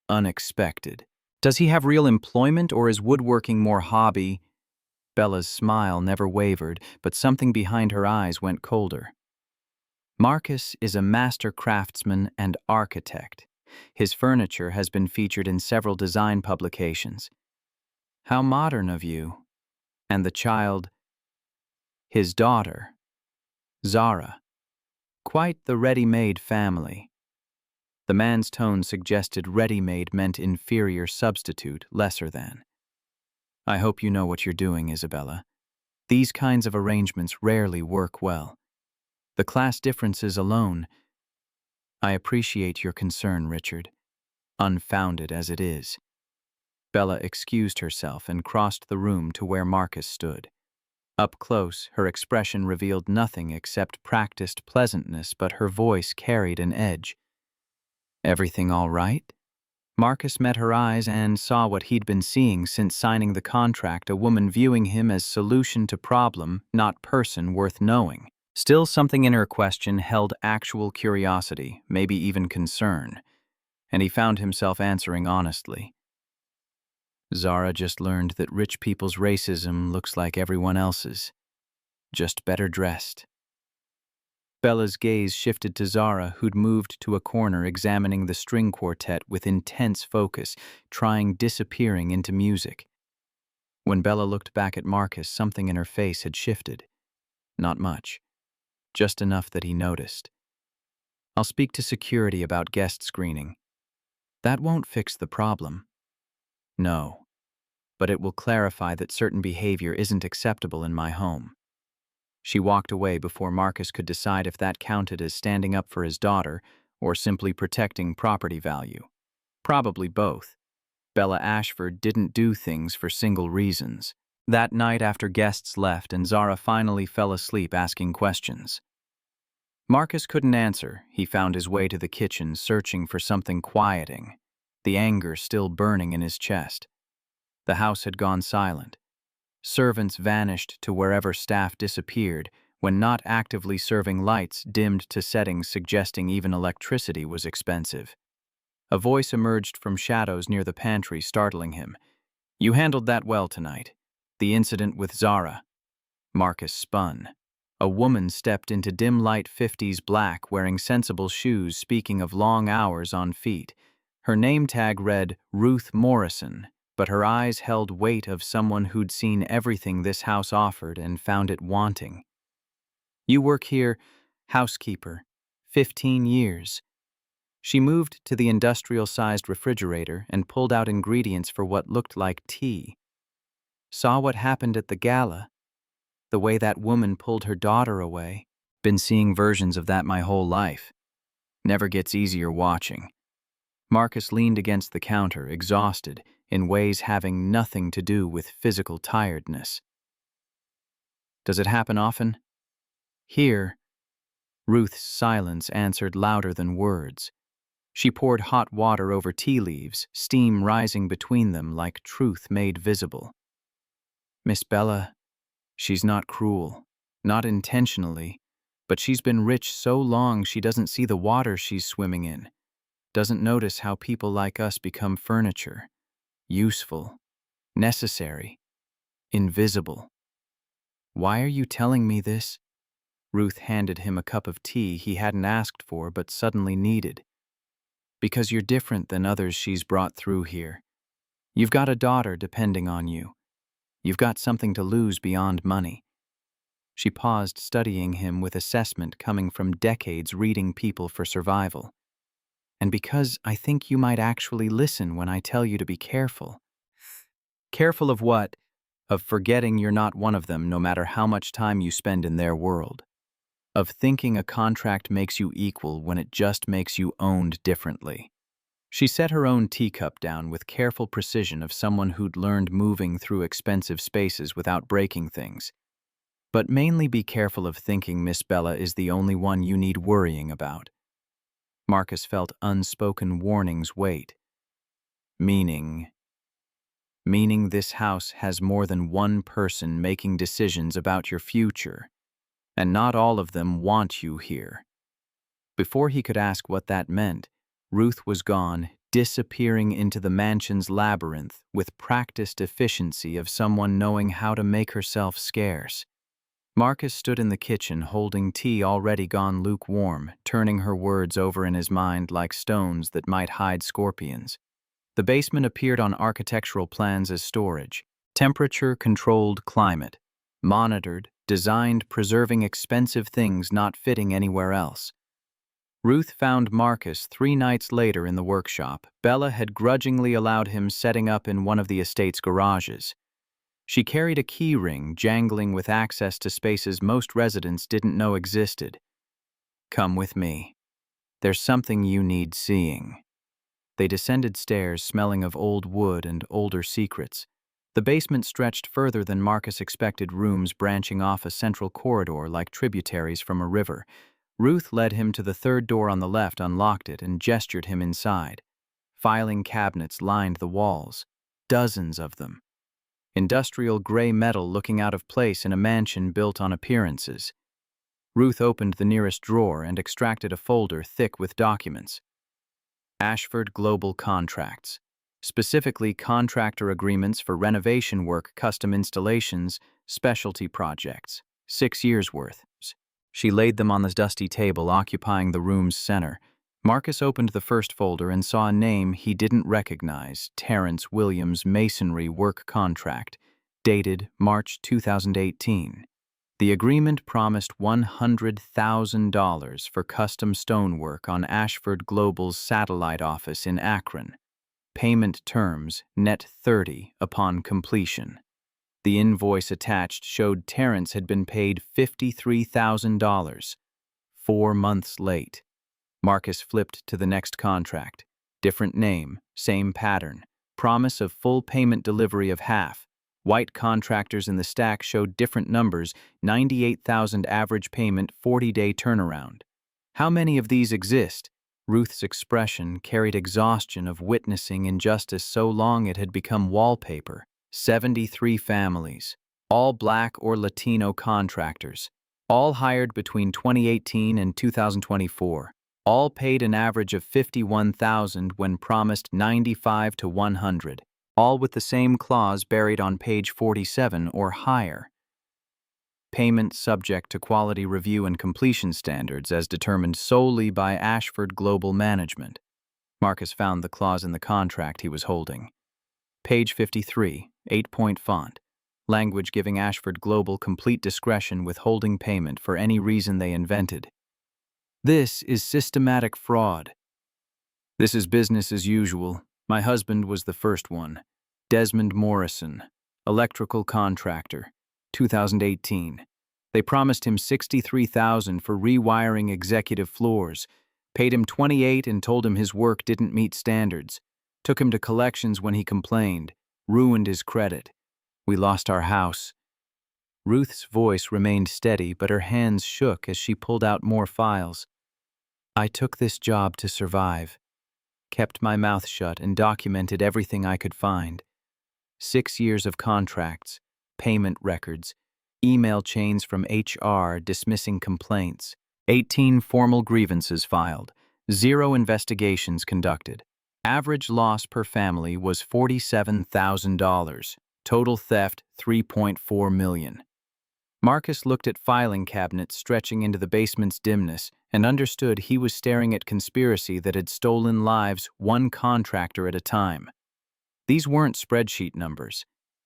unexpected. Does he have real employment, or is woodworking more hobby?" Bella's smile never wavered, but something behind her eyes went colder. "Marcus is a master craftsman and architect. His furniture has been featured in several design publications." "How modern of you." "And the child?" "His daughter, Zara. Quite the ready-made family." The man's tone suggested ready-made meant inferior substitute, lesser than. "I hope you know what you're doing, Isabella. These kinds of arrangements rarely work well. The class differences alone." "I appreciate your concern, Richard. unfounded as it is. Bella excused herself and crossed the room to where Marcus stood. Up close, her expression revealed nothing except practiced pleasantness, but her voice carried an edge. "Everything all right?" Marcus met her eyes and saw what he'd been seeing since signing the contract, a woman viewing him as solution to problem, not person worth knowing. Still, something in her question held actual curiosity, maybe even concern, and he found himself answering honestly. "Zara just learned that rich people's racism looks like everyone else's, just better dressed." Bella's gaze shifted to Zara, who'd moved to a corner examining the string quartet with intense focus, trying disappearing into music. When Bella looked back at Marcus, something in her face had shifted. Not much, just enough that he noticed. "I'll speak to security about guest screening." "That won't fix the problem." "No, but it will clarify that certain behavior isn't acceptable in my home." She walked away before Marcus could decide if that counted as standing up for his daughter or simply protecting property value. Probably both. Bella Ashford didn't do things for single reasons. That night, after guests left and Zara finally fell asleep asking questions, Marcus couldn't answer. He found his way to the kitchen, searching for something quieting, the anger still burning in his chest. The house had gone silent. Servants vanished to wherever staff disappeared. When not actively serving, lights dimmed to settings suggesting even electricity was expensive. A voice emerged from shadows near the pantry, startling him. "You handled that well tonight. The incident with Zara." Marcus spun. A woman stepped into dim light 50s black, wearing sensible shoes, speaking of long hours on feet. Her name tag read Ruth Morrison, but her eyes held weight of someone who'd seen everything this house offered and found it wanting. "You work here, housekeeper, 15 years. She moved to the industrial-sized refrigerator and pulled out ingredients for what looked like tea. "Saw what happened at the gala. The way that woman pulled her daughter away. Been seeing versions of that my whole life. Never gets easier watching." Marcus leaned against the counter, exhausted, in ways having nothing to do with physical tiredness. "Does it happen often?" "Here." Ruth's silence answered louder than words. She poured hot water over tea leaves, steam rising between them like truth made visible. "Miss Bella, she's not cruel, not intentionally, but she's been rich so long she doesn't see the water she's swimming in, doesn't notice how people like us become furniture, useful, necessary, invisible." "Why are you telling me this?" Ruth handed him a cup of tea he hadn't asked for but suddenly needed. "Because you're different than others she's brought through here. You've got a daughter depending on you. You've got something to lose beyond money." She paused, studying him with assessment coming from decades reading people for survival. "And because I think you might actually listen when I tell you to be careful." "Careful of what?" "Of forgetting you're not one of them, no matter how much time you spend in their world. Of thinking a contract makes you equal when it just makes you owned differently." She set her own teacup down with careful precision of someone who'd learned moving through expensive spaces without breaking things. "But mainly be careful of thinking Miss Bella is the only one you need worrying about." Marcus felt unspoken warnings wait. Meaning this house has more than one person making decisions about your future, and not all of them want you here. Before he could ask what that meant, Ruth was gone, disappearing into the mansion's labyrinth with practiced efficiency of someone knowing how to make herself scarce. Marcus stood in the kitchen holding tea already gone lukewarm, turning her words over in his mind like stones that might hide scorpions. The basement appeared on architectural plans as storage, temperature-controlled climate, monitored, designed, preserving expensive things not fitting anywhere else. Ruth found Marcus 3 nights later in the workshop. Bella had grudgingly allowed him setting up in one of the estate's garages. She carried a key ring, jangling with access to spaces most residents didn't know existed. "Come with me. There's something you need seeing." They descended stairs smelling of old wood and older secrets. The basement stretched further than Marcus expected, rooms branching off a central corridor like tributaries from a river. Ruth led him to the third door on the left, unlocked it, and gestured him inside. Filing cabinets lined the walls, dozens of them. Industrial gray metal looking out of place in a mansion built on appearances. Ruth opened the nearest drawer and extracted a folder thick with documents. Ashford Global Contracts, specifically contractor agreements for renovation work, custom installations, specialty projects, 6 years' worth. She laid them on the dusty table occupying the room's center. Marcus opened the first folder and saw a name he didn't recognize: Terrence Williams Masonry Work Contract, dated March 2018. The agreement promised $100,000 for custom stonework on Ashford Global's satellite office in Akron. Payment terms, net $30,000 upon completion. The invoice attached showed Terrence had been paid $53,000, 4 months late. Marcus flipped to the next contract. Different name, same pattern. Promise of full payment delivery of half. White contractors in the stack showed different numbers: $98,000 average payment, 40-day turnaround. How many of these exist? Ruth's expression carried exhaustion of witnessing injustice so long it had become wallpaper. 73 families, all Black or Latino contractors, all hired between 2018 and 2024. All paid an average of $51,000 when promised $95 to $100, all with the same clause buried on page 47 or higher. Payment subject to quality review and completion standards as determined solely by Ashford Global Management. Marcus found the clause in the contract he was holding. Page 53, 8-point font. Language giving Ashford Global complete discretion withholding payment for any reason they invented. This is systematic fraud. This is business as usual. My husband was the first one. Desmond Morrison, electrical contractor, 2018. They promised him $63,000 for rewiring executive floors, paid him $28,000 and told him his work didn't meet standards. Took him to collections when he complained, ruined his credit. We lost our house. Ruth's voice remained steady, but her hands shook as she pulled out more files. I took this job to survive, kept my mouth shut, and documented everything I could find. 6 years of contracts, payment records, email chains from HR dismissing complaints, 18 formal grievances filed, 0 investigations conducted. Average loss per family was $47,000. Total theft, $3.4 million. Marcus looked at filing cabinets stretching into the basement's dimness and understood he was staring at conspiracy that had stolen lives one contractor at a time. These weren't spreadsheet numbers.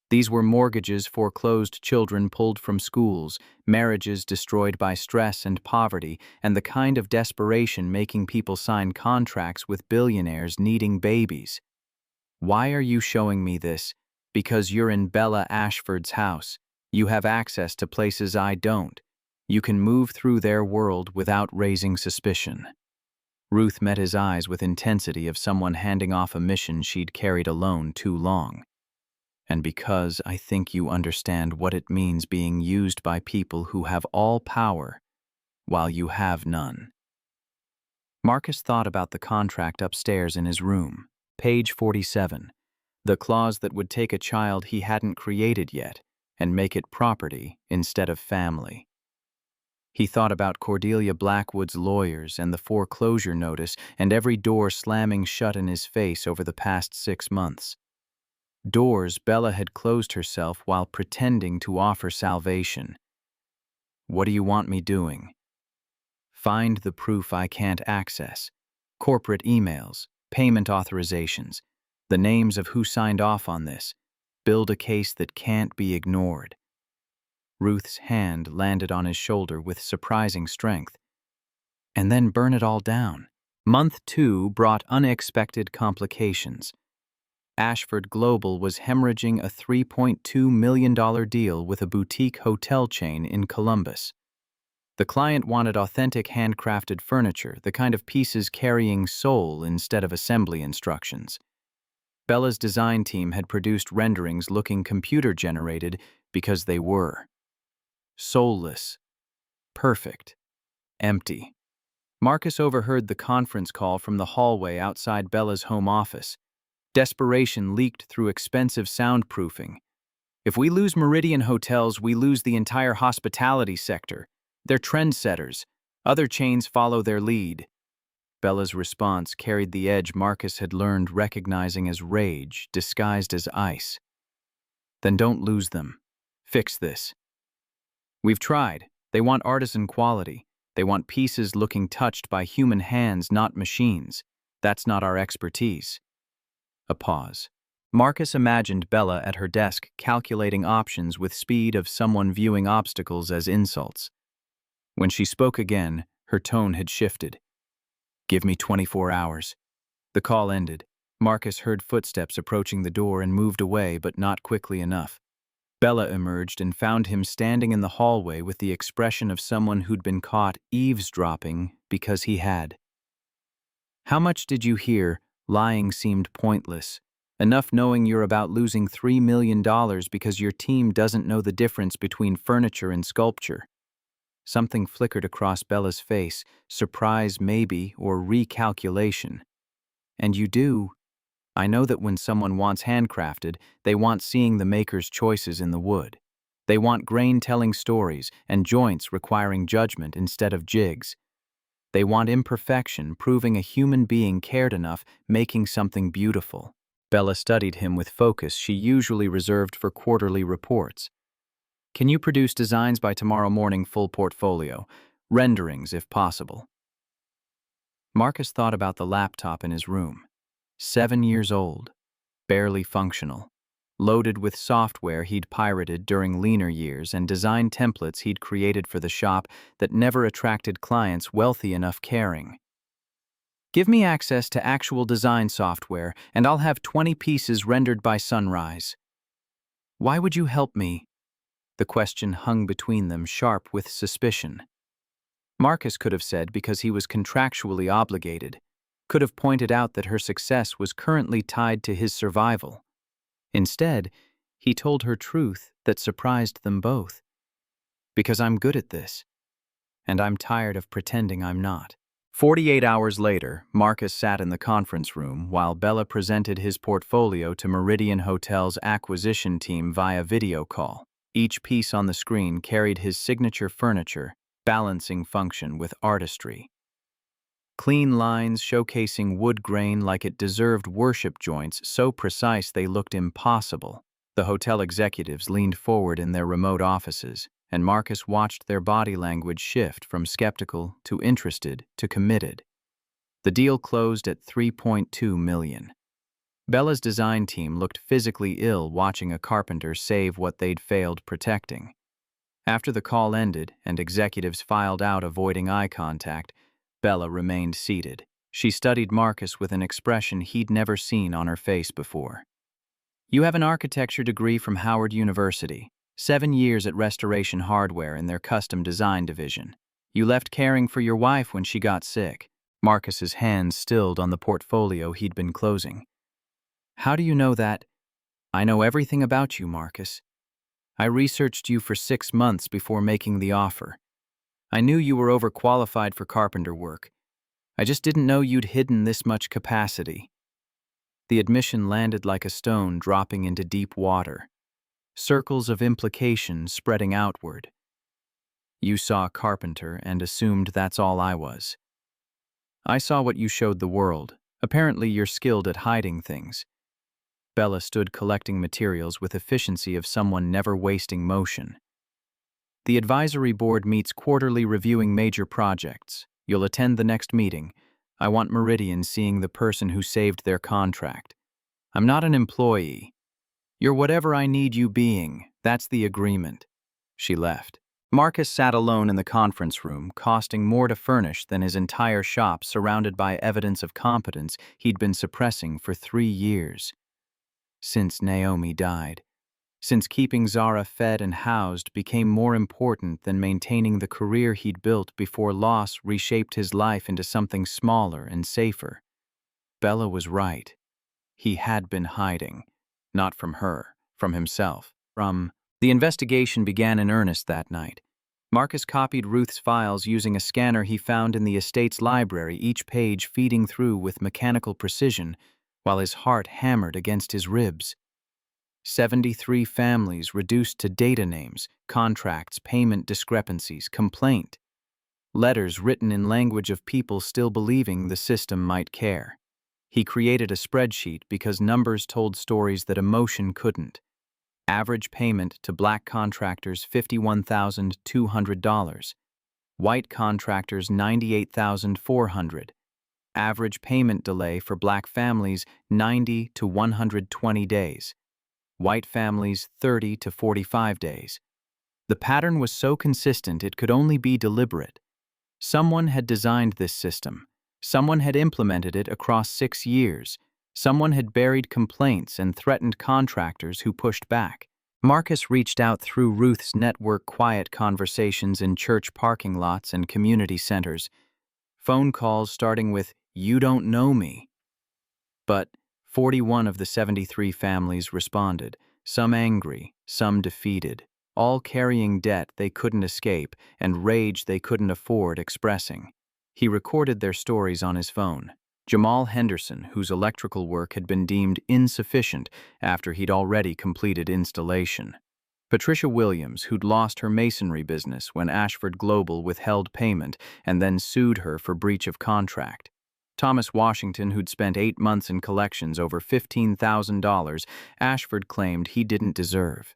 These were mortgages, foreclosed children pulled from schools, marriages destroyed by stress and poverty, and the kind of desperation making people sign contracts with billionaires needing babies. Why are you showing me this? Because you're in Bella Ashford's house. You have access to places I don't. You can move through their world without raising suspicion. Ruth met his eyes with intensity of someone handing off a mission she'd carried alone too long. And because I think you understand what it means being used by people who have all power, while you have none. Marcus thought about the contract upstairs in his room, page 47, the clause that would take a child he hadn't created yet and make it property instead of family. He thought about Cordelia Blackwood's lawyers and the foreclosure notice and every door slamming shut in his face over the past 6 months. Doors Bella had closed herself while pretending to offer salvation. What do you want me doing? Find the proof I can't access. Corporate emails, payment authorizations, the names of who signed off on this. Build a case that can't be ignored. Ruth's hand landed on his shoulder with surprising strength. And then burn it all down. Month 2 brought unexpected complications. Ashford Global was hemorrhaging a $3.2 million deal with a boutique hotel chain in Columbus. The client wanted authentic handcrafted furniture, the kind of pieces carrying soul instead of assembly instructions. Bella's design team had produced renderings looking computer-generated because they were. Soulless. Perfect. Empty. Marcus overheard the conference call from the hallway outside Bella's home office. Desperation leaked through expensive soundproofing. If we lose Meridian Hotels, we lose the entire hospitality sector. They're trendsetters. Other chains follow their lead. Bella's response carried the edge Marcus had learned recognizing as rage, disguised as ice. Then don't lose them. Fix this. We've tried. They want artisan quality. They want pieces looking touched by human hands, not machines. That's not our expertise. A pause. Marcus imagined Bella at her desk calculating options with speed of someone viewing obstacles as insults. When she spoke again, her tone had shifted. Give me 24 hours. The call ended. Marcus heard footsteps approaching the door and moved away, but not quickly enough. Bella emerged and found him standing in the hallway with the expression of someone who'd been caught eavesdropping because he had. How much did you hear? Lying seemed pointless. Enough knowing you're about losing $3 million because your team doesn't know the difference between furniture and sculpture. Something flickered across Bella's face, surprise maybe, or recalculation. And you do. I know that when someone wants handcrafted, they want seeing the maker's choices in the wood. They want grain telling stories and joints requiring judgment instead of jigs. They want imperfection, proving a human being cared enough, making something beautiful. Bella studied him with focus she usually reserved for quarterly reports. Can you produce designs by tomorrow morning? Full portfolio. Renderings, if possible. Marcus thought about the laptop in his room. 7 years old. Barely functional. Loaded with software he'd pirated during leaner years and design templates he'd created for the shop that never attracted clients wealthy enough caring. Give me access to actual design software, and I'll have 20 pieces rendered by sunrise. Why would you help me? The question hung between them, sharp with suspicion. Marcus could have said because he was contractually obligated, could have pointed out that her success was currently tied to his survival. Instead, he told her truth that surprised them both. Because I'm good at this, and I'm tired of pretending I'm not. 48 hours later, Marcus sat in the conference room while Bella presented his portfolio to Meridian Hotel's acquisition team via video call. Each piece on the screen carried his signature furniture, balancing function with artistry. Clean lines showcasing wood grain like it deserved worship joints so precise they looked impossible. The hotel executives leaned forward in their remote offices, and Marcus watched their body language shift from skeptical to interested to committed. The deal closed at $3.2 million. Bella's design team looked physically ill watching a carpenter save what they'd failed protecting. After the call ended and executives filed out avoiding eye contact, Bella remained seated. She studied Marcus with an expression he'd never seen on her face before. You have an architecture degree from Howard University, 7 years at Restoration Hardware in their custom design division. You left caring for your wife when she got sick. Marcus's hands stilled on the portfolio he'd been closing. How do you know that? I know everything about you, Marcus. I researched you for 6 months before making the offer. I knew you were overqualified for carpenter work. I just didn't know you'd hidden this much capacity. The admission landed like a stone dropping into deep water. Circles of implication spreading outward. You saw a carpenter and assumed that's all I was. I saw what you showed the world. Apparently you're skilled at hiding things. Bella stood collecting materials with efficiency of someone never wasting motion. The advisory board meets quarterly reviewing major projects. You'll attend the next meeting. I want Meridian seeing the person who saved their contract. I'm not an employee. You're whatever I need you being. That's the agreement. She left. Marcus sat alone in the conference room, costing more to furnish than his entire shop surrounded by evidence of competence he'd been suppressing for 3 years. Since Naomi died. since keeping Zara fed and housed became more important than maintaining the career he'd built before loss reshaped his life into something smaller and safer. Bella was right. He had been hiding. Not from her, from himself. The investigation began in earnest that night. Marcus copied Ruth's files using a scanner he found in the estate's library, each page feeding through with mechanical precision, while his heart hammered against his ribs. 73 families reduced to data names, contracts, payment discrepancies, complaint. Letters written in language of people still believing the system might care. He created a spreadsheet because numbers told stories that emotion couldn't. Average payment to black contractors $51,200. White contractors $98,400. Average payment delay for black families 90 to 120 days. White families 30 to 45 days. The pattern was so consistent it could only be deliberate. Someone had designed this system. Someone had implemented it across 6 years. Someone had buried complaints and threatened contractors who pushed back. Marcus reached out through Ruth's network, quiet conversations in church parking lots and community centers. Phone calls starting with, "You don't know me." But 41 of the 73 families responded, some angry, some defeated, all carrying debt they couldn't escape and rage they couldn't afford expressing. He recorded their stories on his phone. Jamal Henderson, whose electrical work had been deemed insufficient after he'd already completed installation. Patricia Williams, who'd lost her masonry business when Ashford Global withheld payment and then sued her for breach of contract. Thomas Washington, who'd spent 8 months in collections over $15,000, Ashford claimed he didn't deserve.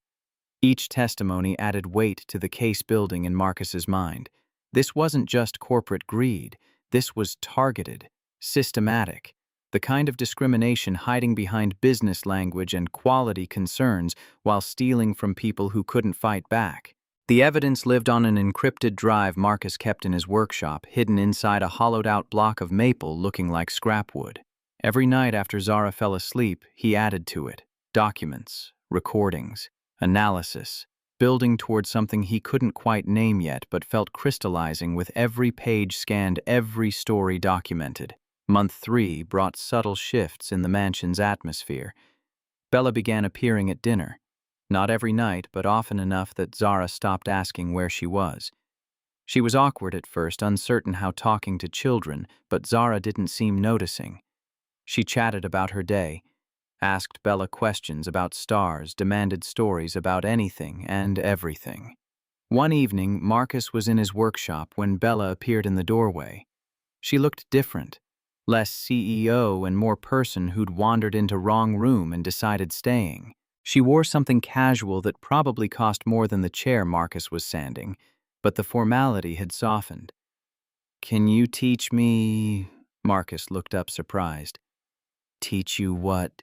Each testimony added weight to the case building in Marcus's mind. This wasn't just corporate greed. This was targeted, systematic, the kind of discrimination hiding behind business language and quality concerns while stealing from people who couldn't fight back. The evidence lived on an encrypted drive Marcus kept in his workshop, hidden inside a hollowed-out block of maple looking like scrap wood. Every night after Zara fell asleep, he added to it documents, recordings, analysis, building toward something he couldn't quite name yet but felt crystallizing with every page scanned, every story documented. Month 3 brought subtle shifts in the mansion's atmosphere. Bella began appearing at dinner. Not every night, but often enough that Zara stopped asking where she was. She was awkward at first, uncertain how talking to children, but Zara didn't seem noticing. She chatted about her day, asked Bella questions about stars, demanded stories about anything and everything. One evening, Marcus was in his workshop when Bella appeared in the doorway. She looked different, less CEO and more person who'd wandered into wrong room and decided staying. She wore something casual that probably cost more than the chair Marcus was sanding, but the formality had softened. "Can you teach me?" Marcus looked up surprised. "Teach you what?"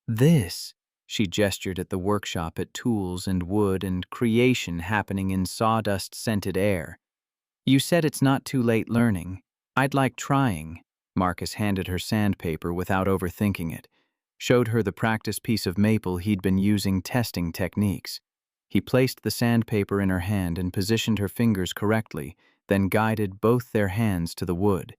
"This." She gestured at the workshop, at tools and wood and creation happening in sawdust-scented air. "You said it's not too late learning. I'd like trying." Marcus handed her sandpaper without overthinking it, showed her the practice piece of maple he'd been using testing techniques. He placed the sandpaper in her hand and positioned her fingers correctly, then guided both their hands to the wood.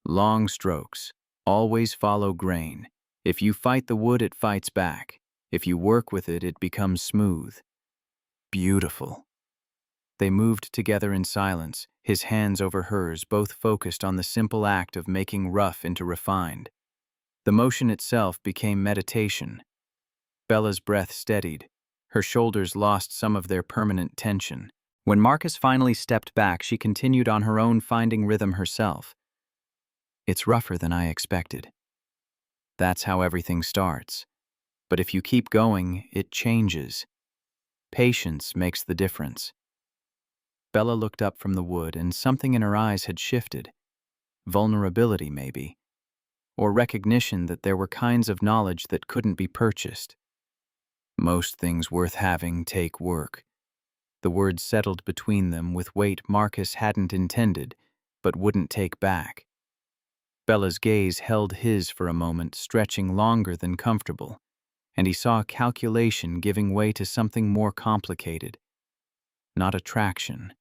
"Long strokes. Always follow grain. If you fight the wood, it fights back. If you work with it, it becomes smooth." "Beautiful." They moved together in silence, his hands over hers, both focused on the simple act of making rough into refined. The motion itself became meditation. Bella's breath steadied. Her shoulders lost some of their permanent tension. When Marcus finally stepped back, she continued on her own, finding rhythm herself. "It's rougher than I expected. That's how everything starts. But if you keep going, it changes. Patience makes the difference." Bella looked up from the wood, and something in her eyes had shifted. Vulnerability, maybe. Or recognition that there were kinds of knowledge that couldn't be purchased. "Most things worth having take work." The words settled between them with weight Marcus hadn't intended, but wouldn't take back. Bella's gaze held his for a moment, stretching longer than comfortable, and he saw calculation giving way to something more complicated. Not attraction,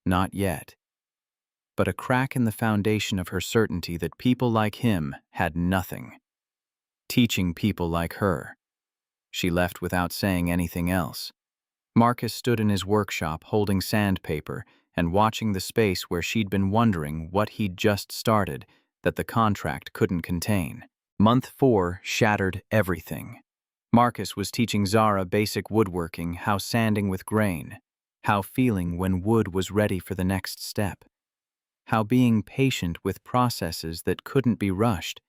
not yet, but a crack in the foundation of her certainty that people like him had nothing. Teaching people like her. She left without saying anything else. Marcus stood in his workshop holding sandpaper and watching the space where she'd been wondering what he'd just started that the contract couldn't contain. Month 4 shattered everything. Marcus was teaching Zara basic woodworking, how sanding with grain, how feeling when wood was ready for the next step, how being patient with processes that couldn't be rushed.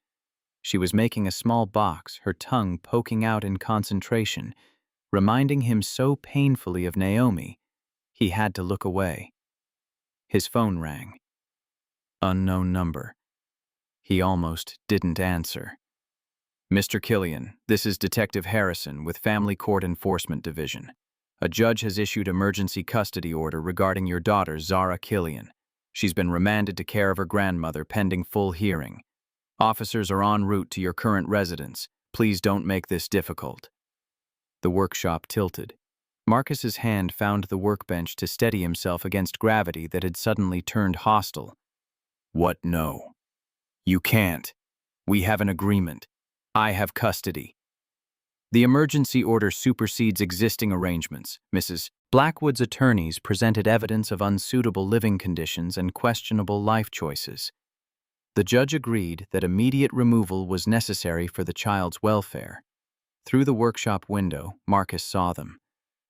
She was making a small box, her tongue poking out in concentration, reminding him so painfully of Naomi, he had to look away. His phone rang. Unknown number. He almost didn't answer. Mr. Killian, this is Detective Harrison with Family Court Enforcement Division. A judge has issued emergency custody order regarding your daughter, Zara Killian. She's been remanded to care of her grandmother pending full hearing. Officers are en route to your current residence. Please don't make this difficult. The workshop tilted. Marcus's hand found the workbench to steady himself against gravity that had suddenly turned hostile. What no? You can't. We have an agreement. I have custody. The emergency order supersedes existing arrangements. Mrs. Blackwood's attorneys presented evidence of unsuitable living conditions and questionable life choices. The judge agreed that immediate removal was necessary for the child's welfare. Through the workshop window, Marcus saw them.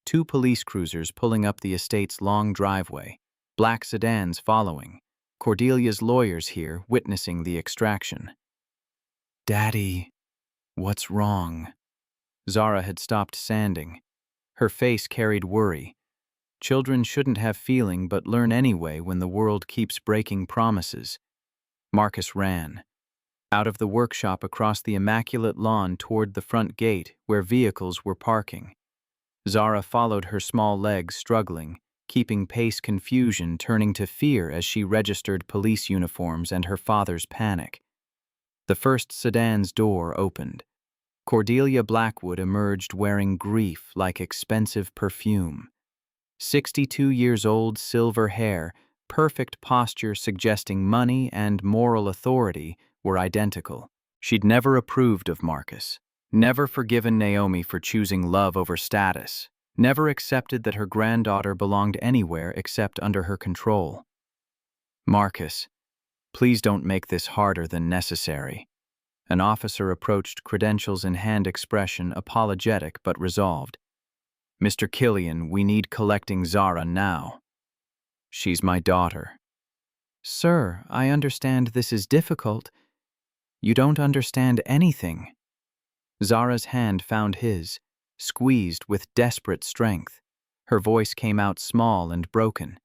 2 police cruisers pulling up the estate's long driveway, black sedans following, Cordelia's lawyers here witnessing the extraction. Daddy, what's wrong? Zara had stopped sanding. Her face carried worry. Children shouldn't have feeling but learn anyway when the world keeps breaking promises. Marcus ran. Out of the workshop across the immaculate lawn toward the front gate where vehicles were parking. Zara followed her small legs struggling, keeping pace confusion turning to fear as she registered police uniforms and her father's panic. The first sedan's door opened. Cordelia Blackwood emerged wearing grief like expensive perfume. 62 years old, silver hair, perfect posture suggesting money and moral authority were identical. She'd never approved of Marcus, never forgiven Naomi for choosing love over status, never accepted that her granddaughter belonged anywhere except under her control. Marcus, please don't make this harder than necessary. An officer approached, credentials in hand expression, apologetic but resolved. Mr. Killian, we need collecting Zara now. She's my daughter. Sir, I understand this is difficult. You don't understand anything. Zara's hand found his, squeezed with desperate strength. Her voice came out small and broken.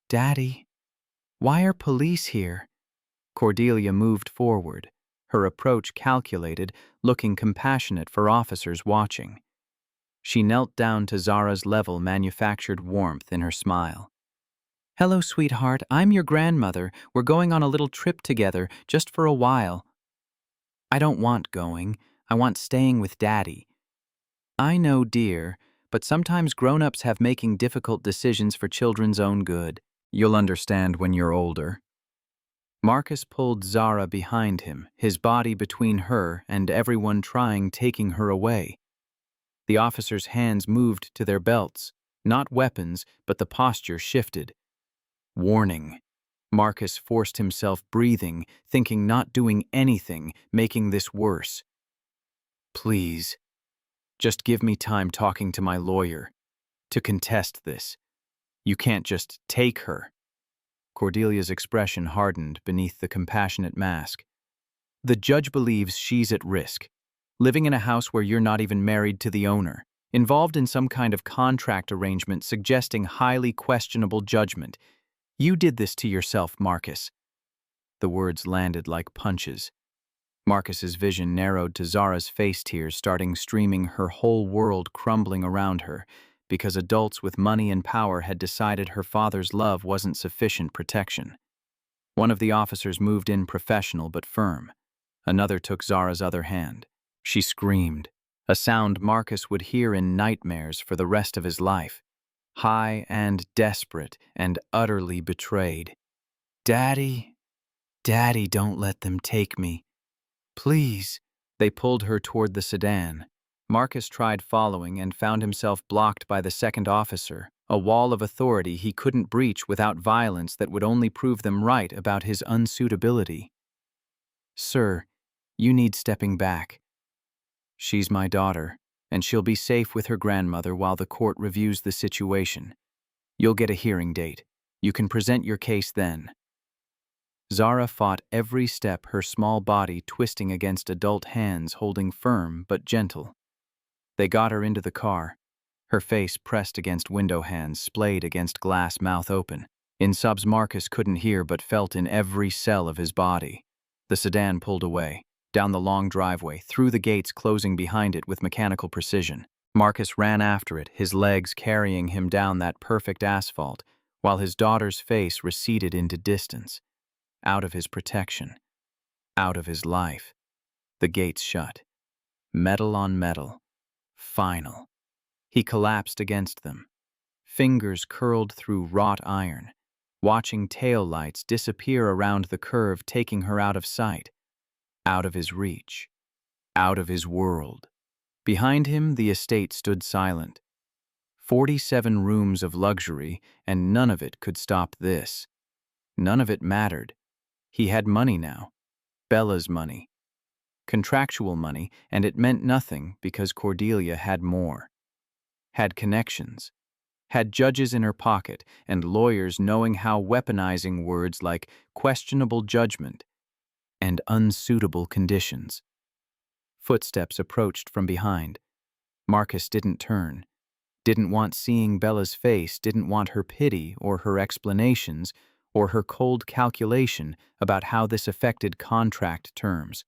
Daddy, why are police here? Cordelia moved forward, her approach calculated, looking compassionate for officers watching. She knelt down to Zara's level, manufactured warmth in her smile. Hello, sweetheart. I'm your grandmother. We're going on a little trip together, just for a while. I don't want going. I want staying with Daddy. I know, dear, but sometimes grown-ups have making difficult decisions for children's own good. You'll understand when you're older. Marcus pulled Zara behind him, his body between her and everyone trying taking her away. The officers' hands moved to their belts, not weapons, but the posture shifted. Warning. Marcus forced himself breathing, thinking not doing anything, making this worse. Please, just give me time talking to my lawyer to contest this. You can't just take her. Cordelia's expression hardened beneath the compassionate mask. The judge believes she's at risk, living in a house where you're not even married to the owner, involved in some kind of contract arrangement suggesting highly questionable judgment. You did this to yourself, Marcus. The words landed like punches. Marcus's vision narrowed to Zara's face, tears starting streaming, her whole world crumbling around her, because adults with money and power had decided her father's love wasn't sufficient protection. One of the officers moved in, professional but firm. Another took Zara's other hand. She screamed. a sound Marcus would hear in nightmares for the rest of his life, high and desperate and utterly betrayed. "Daddy, Daddy, don't let them take me. Please." They pulled her toward the sedan. Marcus tried following and found himself blocked by the second officer, a wall of authority he couldn't breach without violence that would only prove them right about his unsuitability. "Sir, you need stepping back. She's my daughter, and she'll be safe with her grandmother while the court reviews the situation. You'll get a hearing date. You can present your case then." Zara fought every step, her small body twisting against adult hands holding firm but gentle. They got her into the car, her face pressed against window hands, splayed against glass, mouth open. In subs Marcus couldn't hear but felt in every cell of his body. The sedan pulled away, down the long driveway, through the gates closing behind it with mechanical precision. Marcus ran after it, his legs carrying him down that perfect asphalt, while his daughter's face receded into distance. Out of his protection, out of his life. The gates shut. Metal on metal. Final. He collapsed against them, fingers curled through wrought iron, watching taillights disappear around the curve, taking her out of sight, out of his reach, out of his world. Behind him, the estate stood silent. 47 rooms of luxury, and none of it could stop this. None of it mattered. He had money now. Bella's money. Contractual money, and it meant nothing because Cordelia had more. Had connections. Had judges in her pocket and lawyers knowing how weaponizing words like questionable judgment and unsuitable conditions. Footsteps approached from behind. Marcus didn't turn. Didn't want seeing Bella's face, didn't want her pity or her explanations or her cold calculation about how this affected contract terms.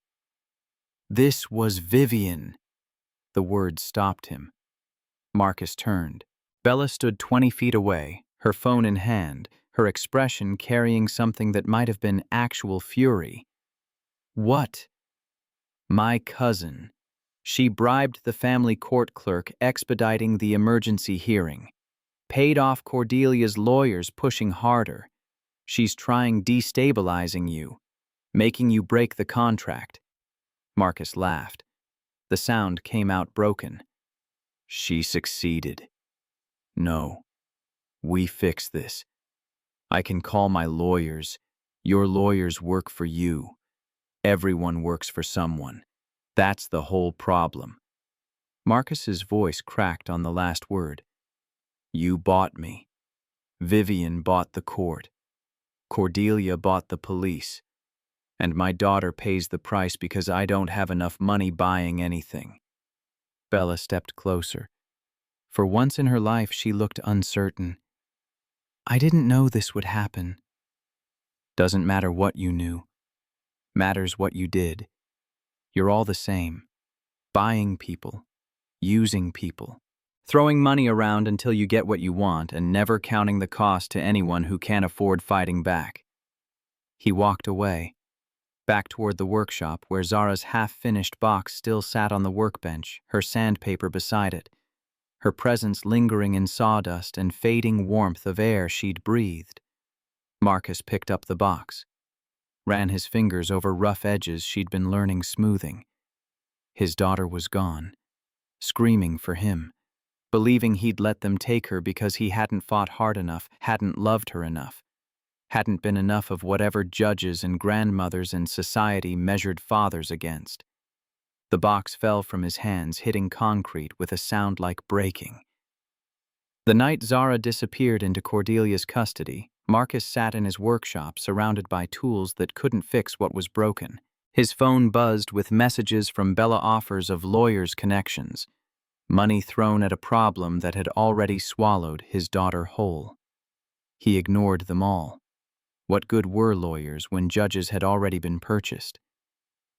This was Vivian. The words stopped him. Marcus turned. Bella stood 20 feet away, her phone in hand, her expression carrying something that might have been actual fury. "What?" "My cousin. She bribed the family court clerk expediting the emergency hearing. Paid off Cordelia's lawyers pushing harder. She's trying destabilizing you, making you break the contract." Marcus laughed. The sound came out broken. "She succeeded. No. We fix this. I can call my lawyers. Your lawyers work for you. Everyone works for someone. That's the whole problem." Marcus's voice cracked on the last word. "You bought me. Vivian bought the court. Cordelia bought the police. And my daughter pays the price because I don't have enough money buying anything." Bella stepped closer. For once in her life, she looked uncertain. "I didn't know this would happen." "Doesn't matter what you knew. Matters what you did. You're all the same. Buying people. Using people. Throwing money around until you get what you want and never counting the cost to anyone who can't afford fighting back." He walked away, back toward the workshop where Zara's half-finished box still sat on the workbench, her sandpaper beside it, her presence lingering in sawdust and fading warmth of air she'd breathed. Marcus picked up the box, ran his fingers over rough edges she'd been learning smoothing. His daughter was gone, screaming for him, believing he'd let them take her because he hadn't fought hard enough, hadn't loved her enough, hadn't been enough of whatever judges and grandmothers and society measured fathers against. The box fell from his hands, hitting concrete with a sound like breaking. The night Zara disappeared into Cordelia's custody, Marcus sat in his workshop surrounded by tools that couldn't fix what was broken. His phone buzzed with messages from Bella, offers of lawyers' connections, money thrown at a problem that had already swallowed his daughter whole. He ignored them all. What good were lawyers when judges had already been purchased?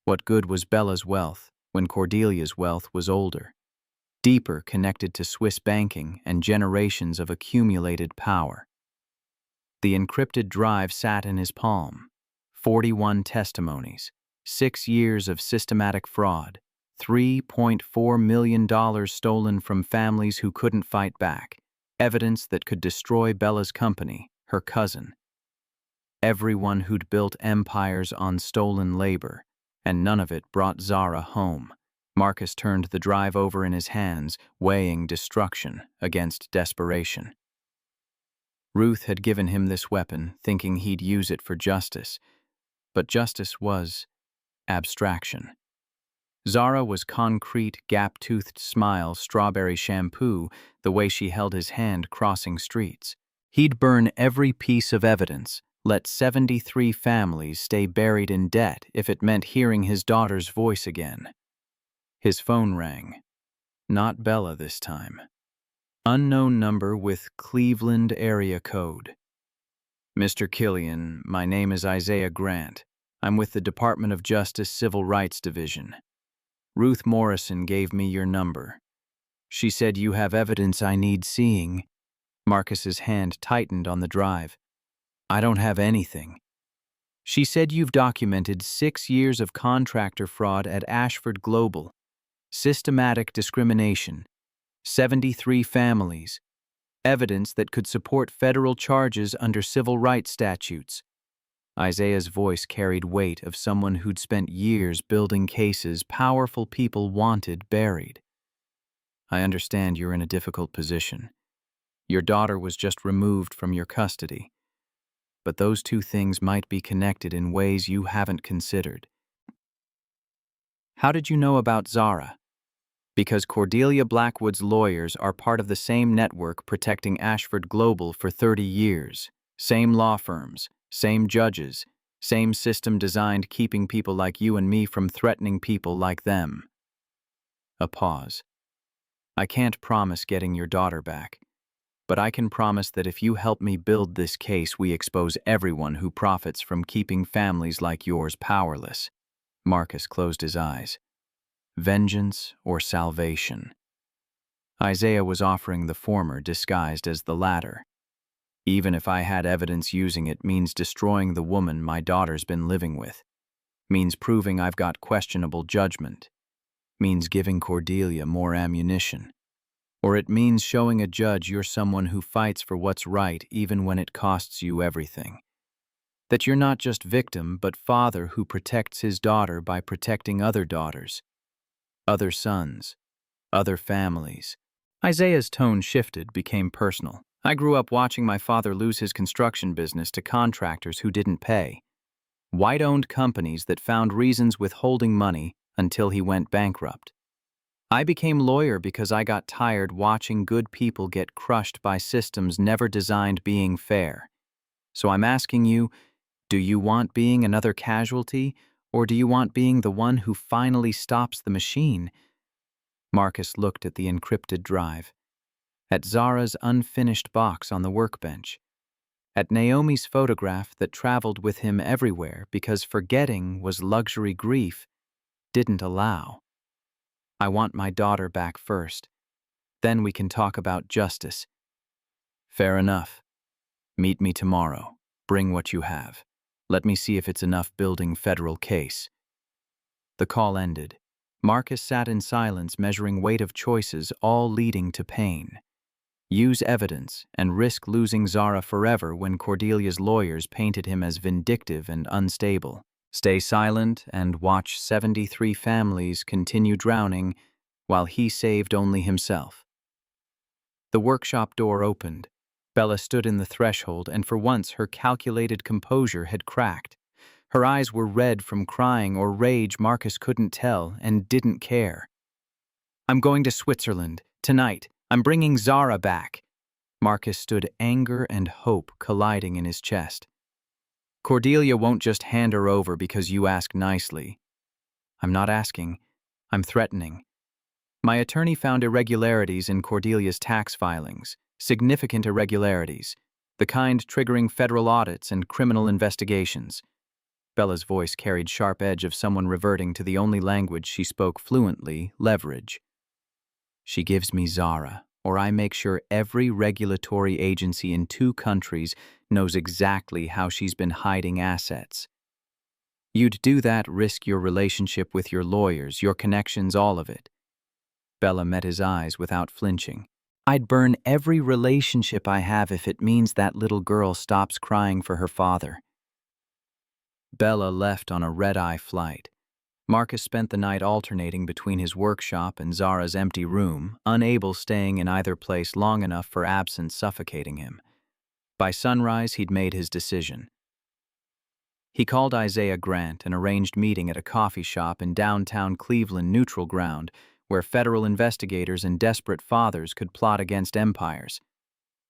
What good was Bella's wealth when Cordelia's wealth was older, deeper connected to Swiss banking and generations of accumulated power? The encrypted drive sat in his palm. 41 testimonies, 6 years of systematic fraud, $3.4 million stolen from families who couldn't fight back. Evidence that could destroy Bella's company, her cousin. Everyone who'd built empires on stolen labor, and none of it brought Zara home. Marcus turned the drive over in his hands, weighing destruction against desperation. Ruth had given him this weapon, thinking he'd use it for justice. But justice was abstraction. Zara was concrete, gap-toothed smile, strawberry shampoo, the way she held his hand crossing streets. He'd burn every piece of evidence, let 73 families stay buried in debt if it meant hearing his daughter's voice again. His phone rang. Not Bella this time. Unknown number with Cleveland area code. Mr. Killian, my name is Isaiah Grant. I'm with the Department of Justice Civil Rights Division. Ruth Morrison gave me your number. She said you have evidence I need seeing. Marcus's hand tightened on the drive. I don't have anything. She said you've documented 6 years of contractor fraud at Ashford Global, systematic discrimination, 73 families, evidence that could support federal charges under civil rights statutes. Isaiah's voice carried weight of someone who'd spent years building cases powerful people wanted buried. I understand you're in a difficult position. Your daughter was just removed from your custody. But those two things might be connected in ways you haven't considered. How did you know about Zara? Because Cordelia Blackwood's lawyers are part of the same network protecting Ashford Global for 30 years. Same law firms, same judges, same system designed keeping people like you and me from threatening people like them. A pause. I can't promise getting your daughter back, but I can promise that if you help me build this case, we expose everyone who profits from keeping families like yours powerless. Marcus closed his eyes. Vengeance or salvation? Isaiah was offering the former disguised as the latter. Even if I had evidence, using it means destroying the woman my daughter's been living with. Means proving I've got questionable judgment. Means giving Cordelia more ammunition. Or it means showing a judge you're someone who fights for what's right even when it costs you everything. That you're not just victim, but father who protects his daughter by protecting other daughters, other sons, other families. Isaiah's tone shifted, became personal. I grew up watching my father lose his construction business to contractors who didn't pay. White-owned companies that found reasons withholding money until he went bankrupt. I became lawyer because I got tired watching good people get crushed by systems never designed being fair. So I'm asking you, do you want being another casualty, or do you want being the one who finally stops the machine? Marcus looked at the encrypted drive, at Zara's unfinished box on the workbench, at Naomi's photograph that traveled with him everywhere because forgetting was luxury grief didn't allow. I want my daughter back first. Then we can talk about justice. Fair enough. Meet me tomorrow. Bring what you have. Let me see if it's enough building federal case. The call ended. Marcus sat in silence, measuring weight of choices, all leading to pain. Use evidence and risk losing Zara forever when Cordelia's lawyers painted him as vindictive and unstable. Stay silent and watch 73 families continue drowning while he saved only himself. The workshop door opened. Bella stood in the threshold, and for once her calculated composure had cracked. Her eyes were red from crying or rage Marcus couldn't tell and didn't care. I'm going to Switzerland, tonight. I'm bringing Zara back. Marcus stood, anger and hope colliding in his chest. Cordelia won't just hand her over because you ask nicely. I'm not asking. I'm threatening. My attorney found irregularities in Cordelia's tax filings, significant irregularities, the kind triggering federal audits and criminal investigations. Bella's voice carried sharp edge of someone reverting to the only language she spoke fluently, leverage. She gives me Zara, or I make sure every regulatory agency in 2 countries knows exactly how she's been hiding assets. You'd do that, risk your relationship with your lawyers, your connections, all of it. Bella met his eyes without flinching. I'd burn every relationship I have if it means that little girl stops crying for her father. Bella left on a red-eye flight. Marcus spent the night alternating between his workshop and Zara's empty room, unable staying in either place long enough for absence suffocating him. By sunrise, he'd made his decision. He called Isaiah Grant and arranged meeting at a coffee shop in downtown Cleveland, neutral ground, where federal investigators and desperate fathers could plot against empires.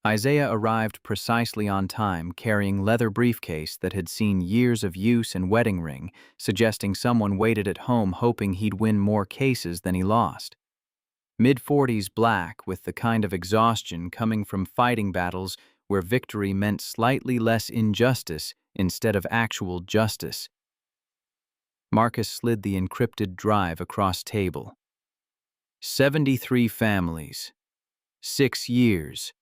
Isaiah arrived precisely on time, carrying leather briefcase that had seen years of use and wedding ring, suggesting someone waited at home hoping he'd win more cases than he lost. Mid-40s black, with the kind of exhaustion coming from fighting battles where victory meant slightly less injustice instead of actual justice. Marcus slid the encrypted drive across table. 73 families. 6 years.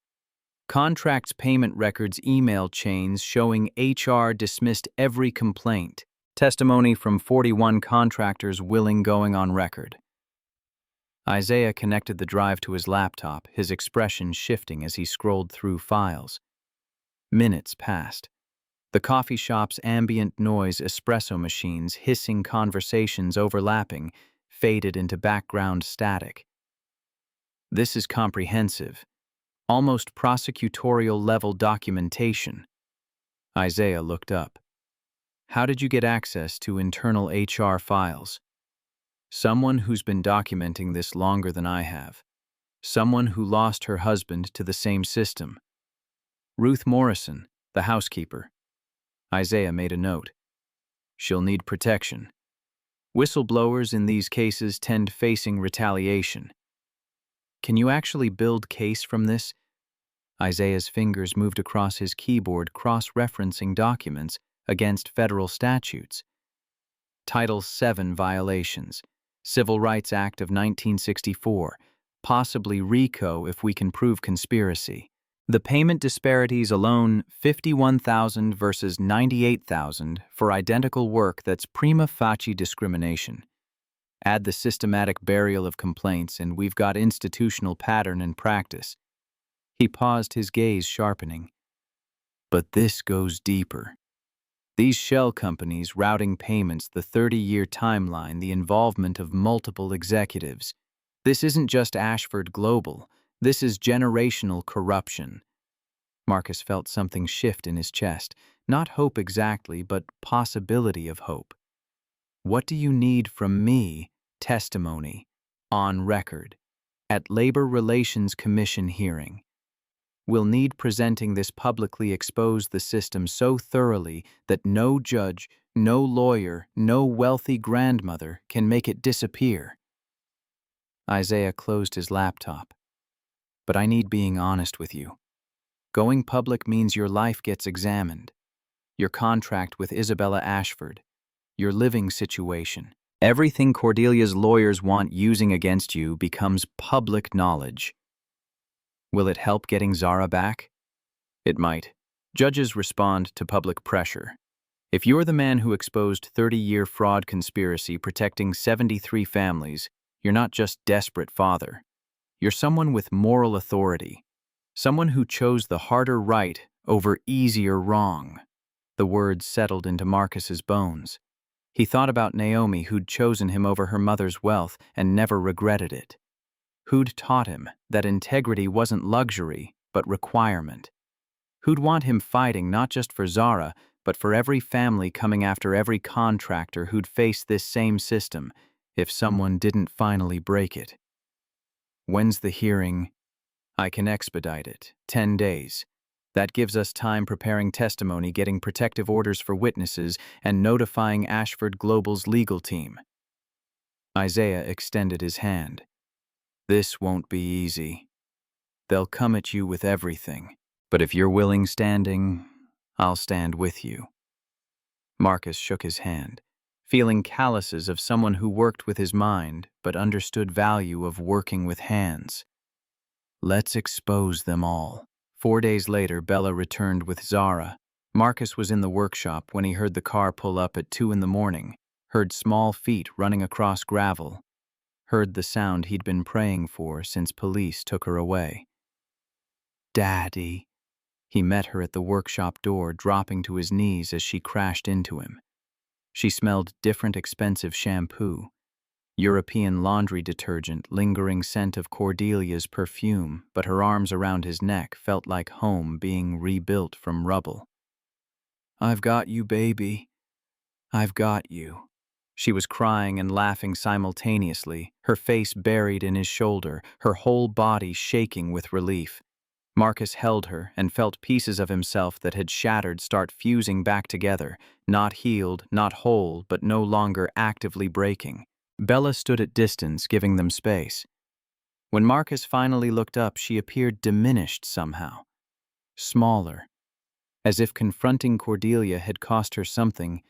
Contracts, payment records, email chains showing HR dismissed every complaint. Testimony from 41 contractors willing going on record. Isaiah connected the drive to his laptop, his expression shifting as he scrolled through files. Minutes passed. The coffee shop's ambient noise, espresso machines, hissing conversations overlapping, faded into background static. This is comprehensive. Almost prosecutorial-level documentation. Isaiah looked up. How did you get access to internal HR files? Someone who's been documenting this longer than I have. Someone who lost her husband to the same system. Ruth Morrison, the housekeeper. Isaiah made a note. She'll need protection. Whistleblowers in these cases tend facing retaliation. Can you actually build case from this? Isaiah's fingers moved across his keyboard, cross-referencing documents against federal statutes. Title VII violations. Civil Rights Act of 1964. Possibly RICO if we can prove conspiracy. The payment disparities alone, $51,000 versus $98,000 for identical work that's prima facie discrimination. Add the systematic burial of complaints and we've got institutional pattern and practice. He paused, his gaze sharpening. But this goes deeper. These shell companies routing payments, the 30-year timeline, the involvement of multiple executives. This isn't just Ashford Global. This is generational corruption. Marcus felt something shift in his chest. Not hope exactly, but possibility of hope. What do you need from me? Testimony. On record. At Labor Relations Commission hearing. We'll need presenting this publicly expose the system so thoroughly that no judge, no lawyer, no wealthy grandmother can make it disappear. Isaiah closed his laptop. But I need being honest with you. Going public means your life gets examined. Your contract with Isabella Ashford. Your living situation. Everything Cordelia's lawyers want using against you becomes public knowledge. Will it help getting Zara back? It might. Judges respond to public pressure. If you're the man who exposed 30-year fraud conspiracy protecting 73 families, you're not just desperate father. You're someone with moral authority. Someone who chose the harder right over easier wrong. The words settled into Marcus's bones. He thought about Naomi, who'd chosen him over her mother's wealth and never regretted it. Who'd taught him that integrity wasn't luxury, but requirement. Who'd want him fighting not just for Zara, but for every family coming after every contractor who'd face this same system if someone didn't finally break it. When's the hearing? I can expedite it. 10 days. That gives us time preparing testimony, getting protective orders for witnesses, and notifying Ashford Global's legal team. Isaiah extended his hand. This won't be easy. They'll come at you with everything. But if you're willing standing, I'll stand with you. Marcus shook his hand, feeling calluses of someone who worked with his mind but understood value of working with hands. Let's expose them all. 4 days later, Bella returned with Zara. Marcus was in the workshop when he heard the car pull up at 2 in the morning, heard small feet running across gravel, heard the sound he'd been praying for since police took her away. "Daddy." He met her at the workshop door, dropping to his knees as she crashed into him. She smelled different expensive shampoo, European laundry detergent, lingering scent of Cordelia's perfume, but her arms around his neck felt like home being rebuilt from rubble. "I've got you, baby. I've got you." She was crying and laughing simultaneously, her face buried in his shoulder, her whole body shaking with relief. Marcus held her and felt pieces of himself that had shattered start fusing back together, not healed, not whole, but no longer actively breaking. Bella stood at distance, giving them space. When Marcus finally looked up, she appeared diminished somehow, smaller, as if confronting Cordelia had cost her something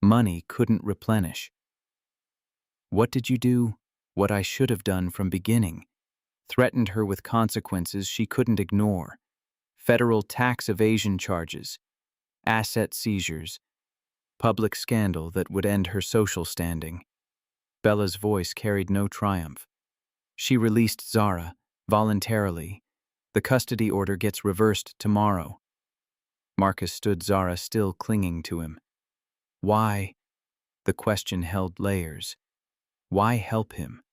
money couldn't replenish. "What did you do? What I should have done from beginning." Threatened her with consequences she couldn't ignore. Federal tax evasion charges, asset seizures, public scandal that would end her social standing. Bella's voice carried no triumph. "She released Zara, voluntarily. The custody order gets reversed tomorrow." Marcus stood, Zara still clinging to him. Why? The question held layers. Why help him?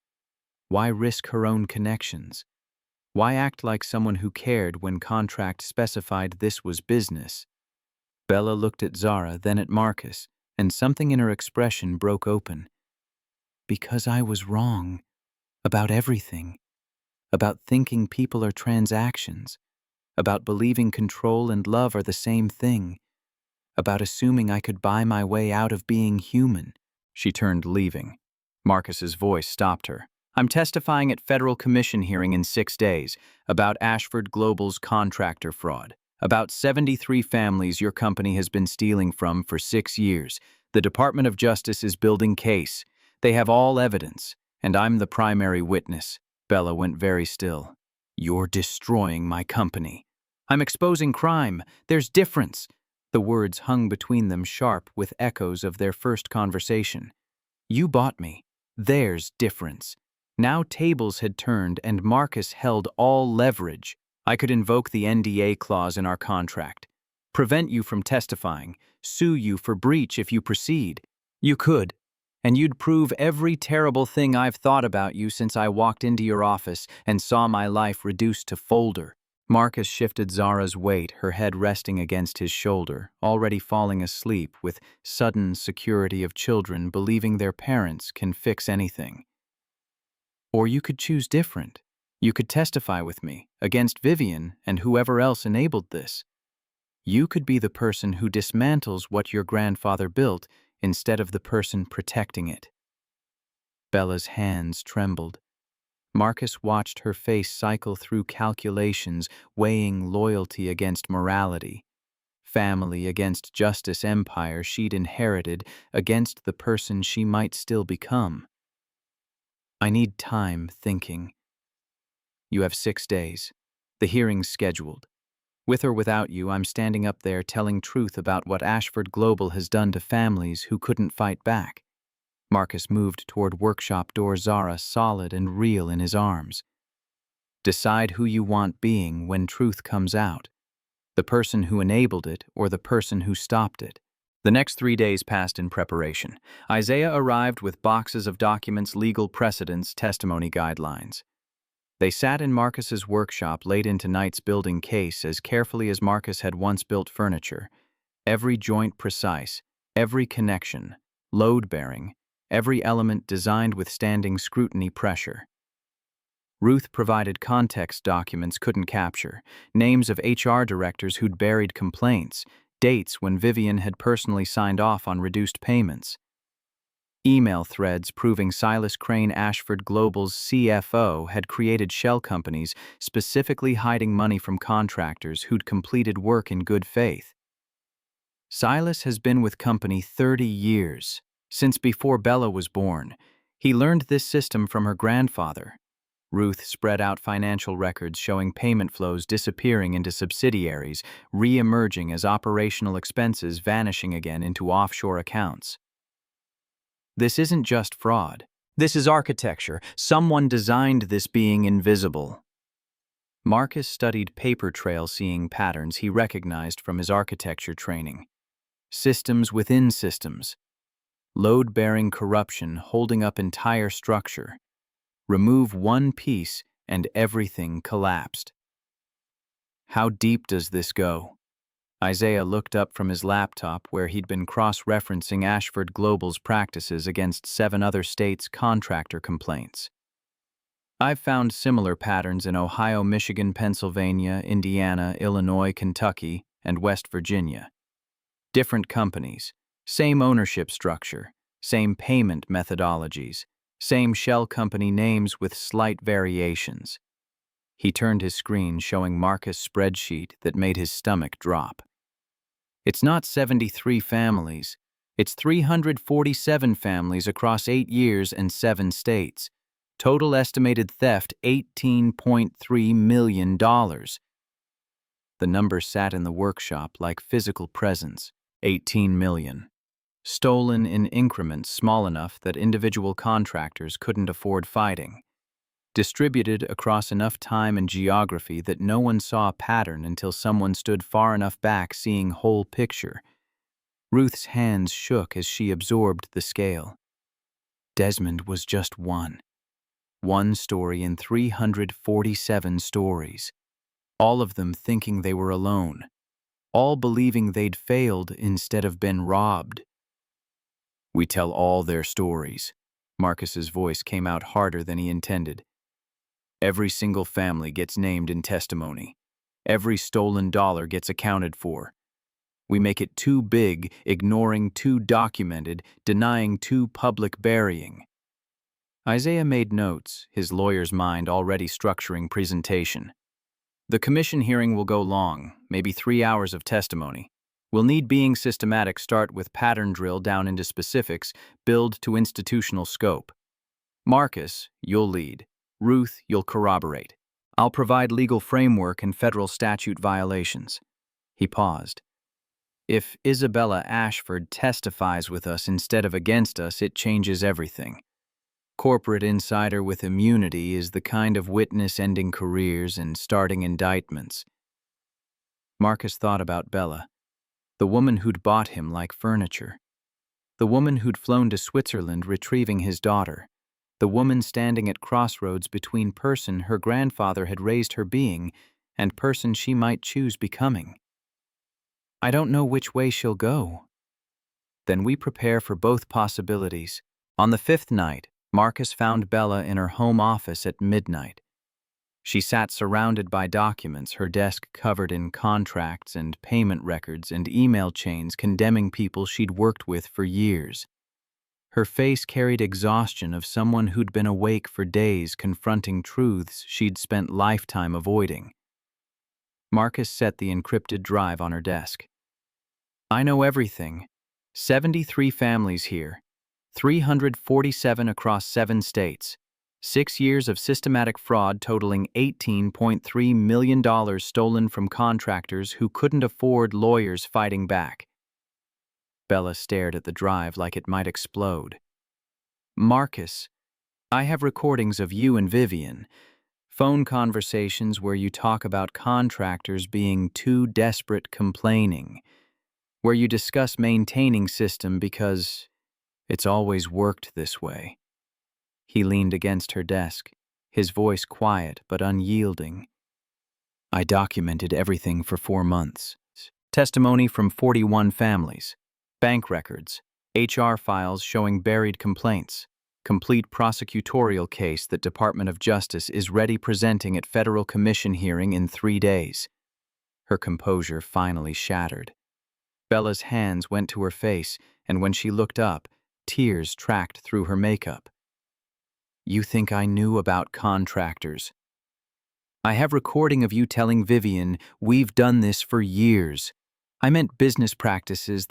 Why risk her own connections? Why act like someone who cared when contract specified this was business? Bella looked at Zara, then at Marcus, and something in her expression broke open. "Because I was wrong. About everything. About thinking people are transactions. About believing control and love are the same thing. About assuming I could buy my way out of being human." She turned, leaving. Marcus's voice stopped her. "I'm testifying at federal commission hearing in 6 days about Ashford Global's contractor fraud. About 73 families your company has been stealing from for 6 years. The Department of Justice is building case. They have all evidence, and I'm the primary witness." Bella went very still. "You're destroying my company." "I'm exposing crime. There's difference." The words hung between them, sharp with echoes of their first conversation. "You bought me. There's difference." Now tables had turned and Marcus held all leverage. "I could invoke the NDA clause in our contract, prevent you from testifying, sue you for breach if you proceed. You could, and you'd prove every terrible thing I've thought about you since I walked into your office and saw my life reduced to folder." Marcus shifted Zara's weight, her head resting against his shoulder, already falling asleep with sudden security of children believing their parents can fix anything. "Or you could choose different. You could testify with me, against Vivian and whoever else enabled this. You could be the person who dismantles what your grandfather built instead of the person protecting it." Bella's hands trembled. Marcus watched her face cycle through calculations, weighing loyalty against morality, family against justice, empire she'd inherited against the person she might still become. "I need time thinking." "You have 6 days. The hearing's scheduled. With or without you, I'm standing up there telling truth about what Ashford Global has done to families who couldn't fight back." Marcus moved toward workshop door, Zara solid and real in his arms. "Decide who you want being when truth comes out. The person who enabled it or the person who stopped it." The next 3 days passed in preparation. Isaiah arrived with boxes of documents, legal precedents, testimony guidelines. They sat in Marcus's workshop late into nights building case as carefully as Marcus had once built furniture. Every joint precise, every connection, load-bearing, every element designed withstanding scrutiny pressure. Ruth provided context documents couldn't capture, names of HR directors who'd buried complaints, dates when Vivian had personally signed off on reduced payments. Email threads proving Silas Crane, Ashford Global's CFO, had created shell companies specifically hiding money from contractors who'd completed work in good faith. Silas has been with company 30 years, since before Bella was born. He learned this system from her grandfather. Ruth spread out financial records showing payment flows disappearing into subsidiaries, re-emerging as operational expenses vanishing again into offshore accounts. This isn't just fraud. This is architecture. Someone designed this being invisible. Marcus studied paper trail seeing patterns he recognized from his architecture training. Systems within systems. Load-bearing corruption holding up entire structure. Remove one piece and everything collapsed. How deep does this go? Isaiah looked up from his laptop where he'd been cross-referencing Ashford Global's practices against 7 other states' contractor complaints. I've found similar patterns in Ohio, Michigan, Pennsylvania, Indiana, Illinois, Kentucky, and West Virginia. Different companies, same ownership structure, same payment methodologies, same shell company names with slight variations. He turned his screen showing Marcus' spreadsheet that made his stomach drop. It's not 73 families, it's 347 families across 8 years and 7 states. Total estimated theft, $18.3 million. The number sat in the workshop like physical presence, 18 million. Stolen in increments small enough that individual contractors couldn't afford fighting. Distributed across enough time and geography that no one saw a pattern until someone stood far enough back seeing whole picture. Ruth's hands shook as she absorbed the scale. Desmond was just one. One story in 347 stories. All of them thinking they were alone. All believing they'd failed instead of been robbed. We tell all their stories. Marcus's voice came out harder than he intended. Every single family gets named in testimony. Every stolen dollar gets accounted for. We make it too big, ignoring too documented, denying too public burying. Isaiah made notes, his lawyer's mind already structuring presentation. The commission hearing will go long, maybe 3 hours of testimony. We'll need being systematic start with pattern drill down into specifics, build to institutional scope. Marcus, you'll lead. Ruth, you'll corroborate. I'll provide legal framework and federal statute violations. He paused. If Isabella Ashford testifies with us instead of against us, it changes everything. Corporate insider with immunity is the kind of witness ending careers and starting indictments. Marcus thought about Bella, the woman who'd bought him like furniture. The woman who'd flown to Switzerland retrieving his daughter. The woman standing at crossroads between person her grandfather had raised her being and person she might choose becoming. I don't know which way she'll go. Then we prepare for both possibilities. On the 5th night, Marcus found Bella in her home office at midnight. She sat surrounded by documents, her desk covered in contracts and payment records and email chains condemning people she'd worked with for years. Her face carried exhaustion of someone who'd been awake for days confronting truths she'd spent lifetime avoiding. Marcus set the encrypted drive on her desk. I know everything. 73 families here. 347 across 7 states. 6 years of systematic fraud totaling $18.3 million stolen from contractors who couldn't afford lawyers fighting back. Bella stared at the drive like it might explode. Marcus, I have recordings of you and Vivian. Phone conversations where you talk about contractors being too desperate complaining. Where you discuss maintaining system because it's always worked this way. He leaned against her desk, his voice quiet but unyielding. I documented everything for 4 months. Testimony from 41 families, bank records, HR files showing buried complaints, complete prosecutorial case that Department of Justice is ready presenting at federal commission hearing in 3 days. Her composure finally shattered. Bella's hands went to her face, and when she looked up, tears tracked through her makeup. You think I knew about contractors? I have recording of you telling Vivian, we've done this for years. I meant business practices.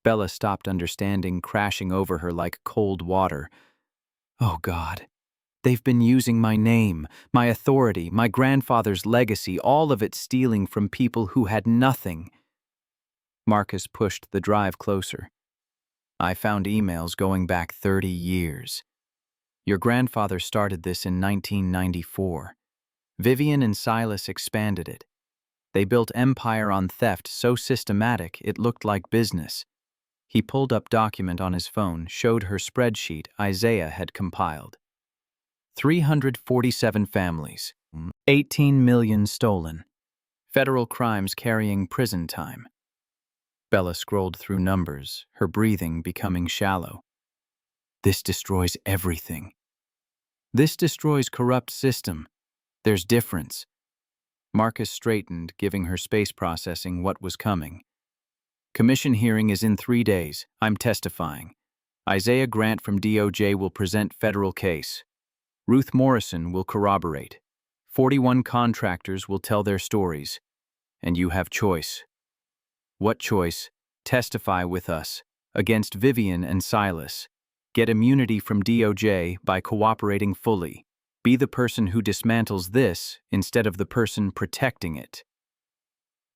Bella stopped understanding, crashing over her like cold water. Oh God, They've been using my name, my authority, my grandfather's legacy, all of it stealing from people who had nothing. Marcus pushed the drive closer. I found emails going back 30 years. Your grandfather started this in 1994. Vivian and Silas expanded it. They built empire on theft so systematic it looked like business. He pulled up document on his phone, showed her spreadsheet Isaiah had compiled. 347 families, 18 million stolen. Federal crimes carrying prison time. Bella scrolled through numbers, her breathing becoming shallow. This destroys everything. This destroys corrupt system. There's difference. Marcus straightened, giving her space processing what was coming. Commission hearing is in 3 days. I'm testifying. Isaiah Grant from DOJ will present federal case. Ruth Morrison will corroborate. 41 contractors will tell their stories. And you have choice. What choice? Testify with us, against Vivian and Silas. Get immunity from DOJ by cooperating fully. Be the person who dismantles this instead of the person protecting it.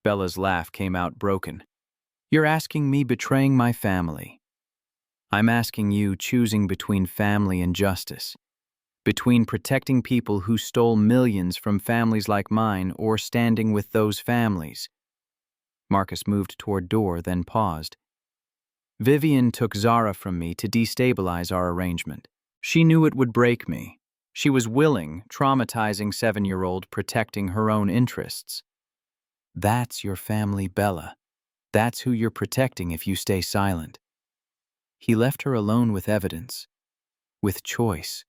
Bella's laugh came out broken. You're asking me betraying my family. I'm asking you choosing between family and justice. Between protecting people who stole millions from families like mine or standing with those families. Marcus moved toward door, then paused. Vivian took Zara from me to destabilize our arrangement. She knew it would break me. She was willing, traumatizing 7-year-old protecting her own interests. That's your family, Bella. That's who you're protecting if you stay silent. He left her alone with evidence, with choice,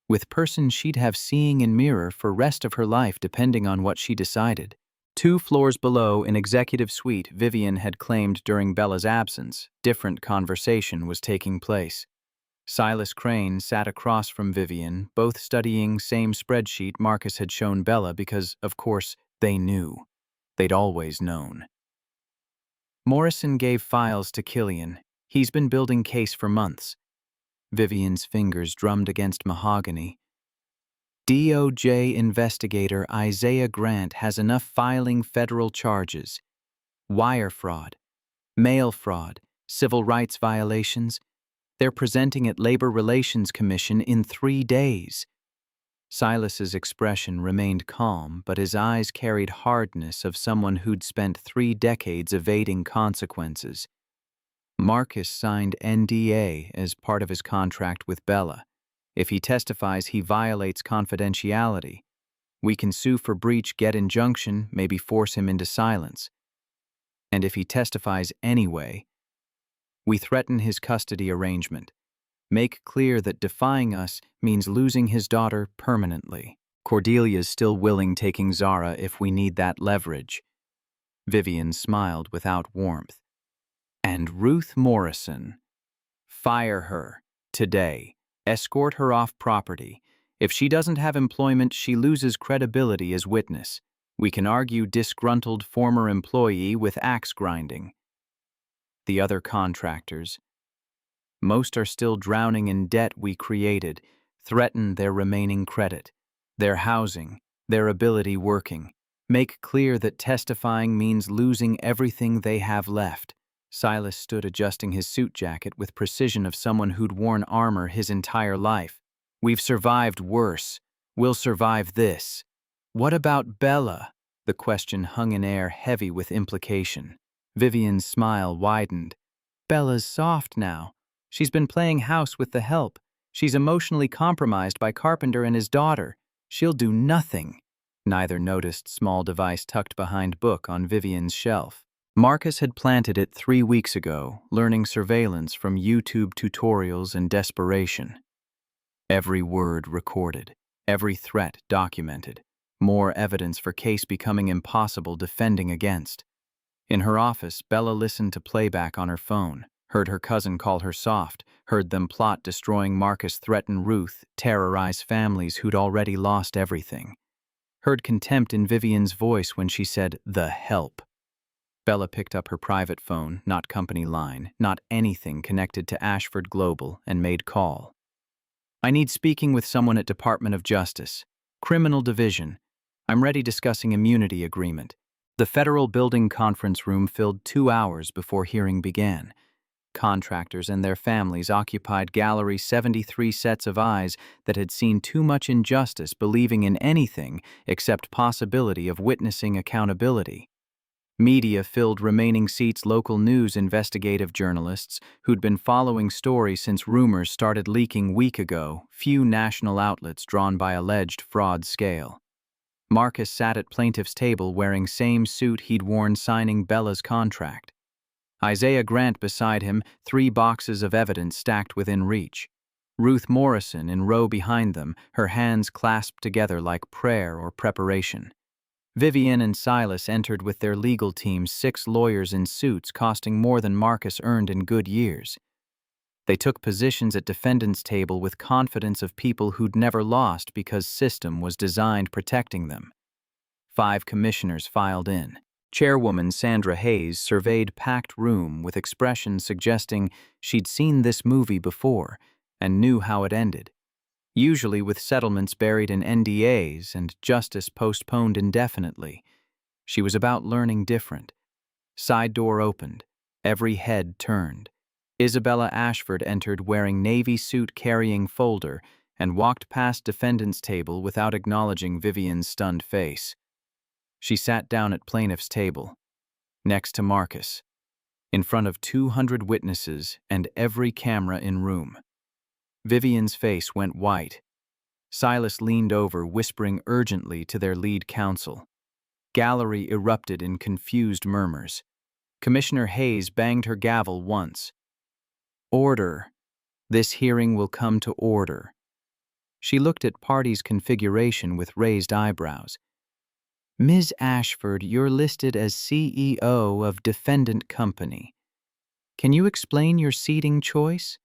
with person she'd have seeing in mirror for rest of her life depending on what she decided. 2 floors below, in executive suite Vivian had claimed during Bella's absence, different conversation was taking place. Silas Crane sat across from Vivian, both studying same spreadsheet Marcus had shown Bella because, of course, they knew. They'd always known. Morrison gave files to Killian. He's been building case for months. Vivian's fingers drummed against mahogany. DOJ investigator Isaiah Grant has enough filing federal charges. Wire fraud, mail fraud, civil rights violations. They're presenting at Labor Relations Commission in 3 days. Silas's expression remained calm, but his eyes carried hardness of someone who'd spent 3 decades evading consequences. Marcus signed NDA as part of his contract with Bella. If he testifies he violates confidentiality, we can sue for breach, get injunction, maybe force him into silence. And if he testifies anyway, we threaten his custody arrangement. Make clear that defying us means losing his daughter permanently. Cordelia's still willing taking Zara if we need that leverage. Vivian smiled without warmth. And Ruth Morrison. Fire her. Today. Escort her off property. If she doesn't have employment, she loses credibility as witness. We can argue disgruntled former employee with axe grinding. The other contractors. Most are still drowning in debt we created, threaten their remaining credit, their housing, their ability working. Make clear that testifying means losing everything they have left. Silas stood adjusting his suit jacket with precision of someone who'd worn armor his entire life. We've survived worse. We'll survive this. What about Bella? The question hung in air, heavy with implication. Vivian's smile widened. Bella's soft now. She's been playing house with the help. She's emotionally compromised by Carpenter and his daughter. She'll do nothing. Neither noticed small device tucked behind book on Vivian's shelf. Marcus had planted it 3 weeks ago, learning surveillance from YouTube tutorials and desperation. Every word recorded, every threat documented, more evidence for case becoming impossible defending against. In her office, Bella listened to playback on her phone, heard her cousin call her soft, heard them plot destroying Marcus, threaten Ruth, terrorize families who'd already lost everything. Heard contempt in Vivian's voice when she said, "the help." Bella picked up her private phone, not company line, not anything connected to Ashford Global, and made call. I need speaking with someone at Department of Justice. Criminal Division. I'm ready discussing immunity agreement. The federal building conference room filled 2 hours before hearing began. Contractors and their families occupied gallery 73 sets of eyes that had seen too much injustice believing in anything except possibility of witnessing accountability. Media filled remaining seats local news investigative journalists who'd been following stories since rumors started leaking week ago, few national outlets drawn by alleged fraud scale. Marcus sat at plaintiff's table wearing same suit he'd worn signing Bella's contract. Isaiah Grant beside him, 3 boxes of evidence stacked within reach. Ruth Morrison in row behind them, her hands clasped together like prayer or preparation. Vivian and Silas entered with their legal teams, 6 lawyers in suits costing more than Marcus earned in good years. They took positions at defendant's table with confidence of people who'd never lost because system was designed protecting them. 5 commissioners filed in. Chairwoman Sandra Hayes surveyed packed room with expressions suggesting she'd seen this movie before and knew how it ended. Usually with settlements buried in NDAs and justice postponed indefinitely. She was about learning different. Side door opened. Every head turned. Isabella Ashford entered wearing navy suit carrying folder and walked past defendant's table without acknowledging Vivian's stunned face. She sat down at plaintiff's table, next to Marcus, in front of 200 witnesses and every camera in room. Vivian's face went white. Silas leaned over, whispering urgently to their lead counsel. Gallery erupted in confused murmurs. Commissioner Hayes banged her gavel once. Order. This hearing will come to order. She looked at party's configuration with raised eyebrows. Ms. Ashford, you're listed as CEO of defendant company. Can you explain your seating choice?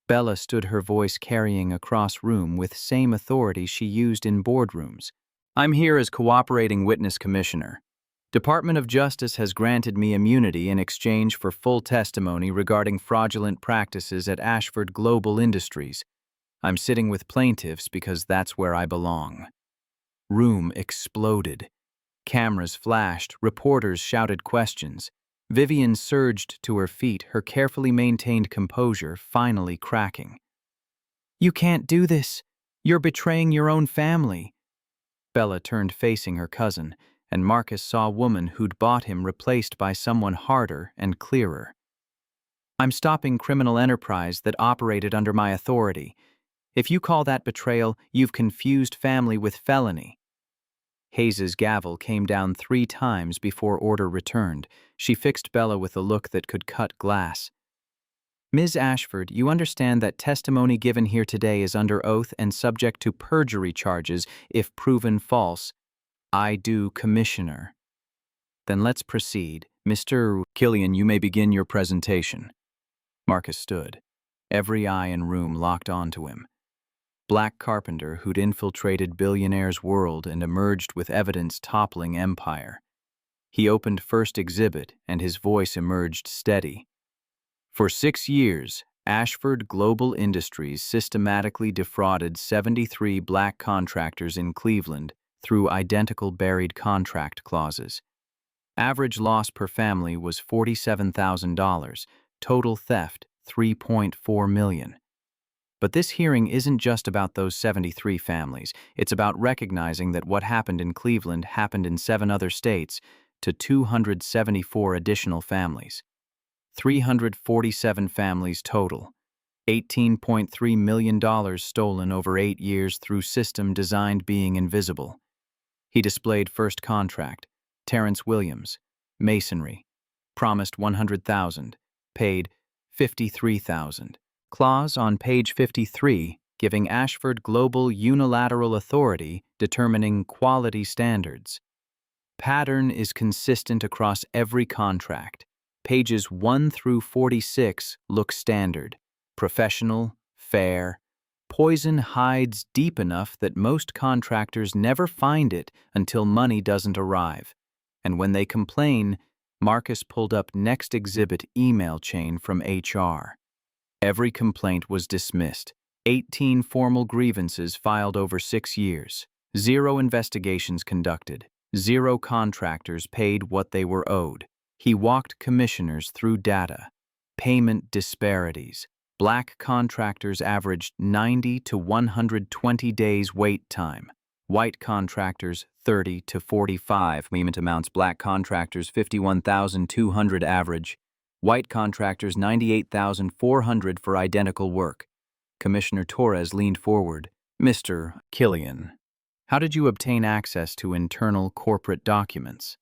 Bella stood, her voice carrying across room with same authority she used in boardrooms. I'm here as cooperating witness commissioner. Department of Justice has granted me immunity in exchange for full testimony regarding fraudulent practices at Ashford Global Industries. I'm sitting with plaintiffs because that's where I belong. Room exploded. Cameras flashed, reporters shouted questions. Vivian surged to her feet, her carefully maintained composure finally cracking. You can't do this. You're betraying your own family. Bella turned facing her cousin, and Marcus saw a woman who'd bought him replaced by someone harder and clearer. I'm stopping criminal enterprise that operated under my authority. If you call that betrayal, you've confused family with felony. Hayes's gavel came down 3 times before order returned. She fixed Bella with a look that could cut glass. Ms. Ashford, you understand that testimony given here today is under oath and subject to perjury charges if proven false. I do, Commissioner. Then let's proceed. Mr. Killian, you may begin your presentation. Marcus stood. Every eye in room locked onto him. Black Carpenter who'd infiltrated Billionaire's world and emerged with evidence toppling empire. He opened first exhibit and his voice emerged steady. For 6 years, Ashford Global Industries systematically defrauded 73 black contractors in Cleveland through identical buried contract clauses. Average loss per family was $47,000, total theft $3.4 million. But this hearing isn't just about those 73 families. It's about recognizing that what happened in Cleveland happened in 7 other states to 274 additional families. 347 families total. $18.3 million stolen over 8 years through system designed being invisible. He displayed first contract, Terrence Williams, masonry, promised $100,000, paid $53,000. Clause on page 53 giving Ashford Global unilateral authority determining quality standards. Pattern is consistent across every contract. Pages 1 through 46 look standard, professional, fair. Poison hides deep enough that most contractors never find it until money doesn't arrive. And when they complain, Marcus pulled up next exhibit email chain from HR. Every complaint was dismissed. 18 formal grievances filed over 6 years. 0 investigations conducted. 0 contractors paid what they were owed. He walked commissioners through data. Payment disparities. Black contractors averaged 90 to 120 days wait time. White contractors 30 to 45 payment amounts. Black contractors 51,200 average. White contractors 98,400 for identical work. Commissioner Torres leaned forward. Mr. Killian, how did you obtain access to internal corporate documents?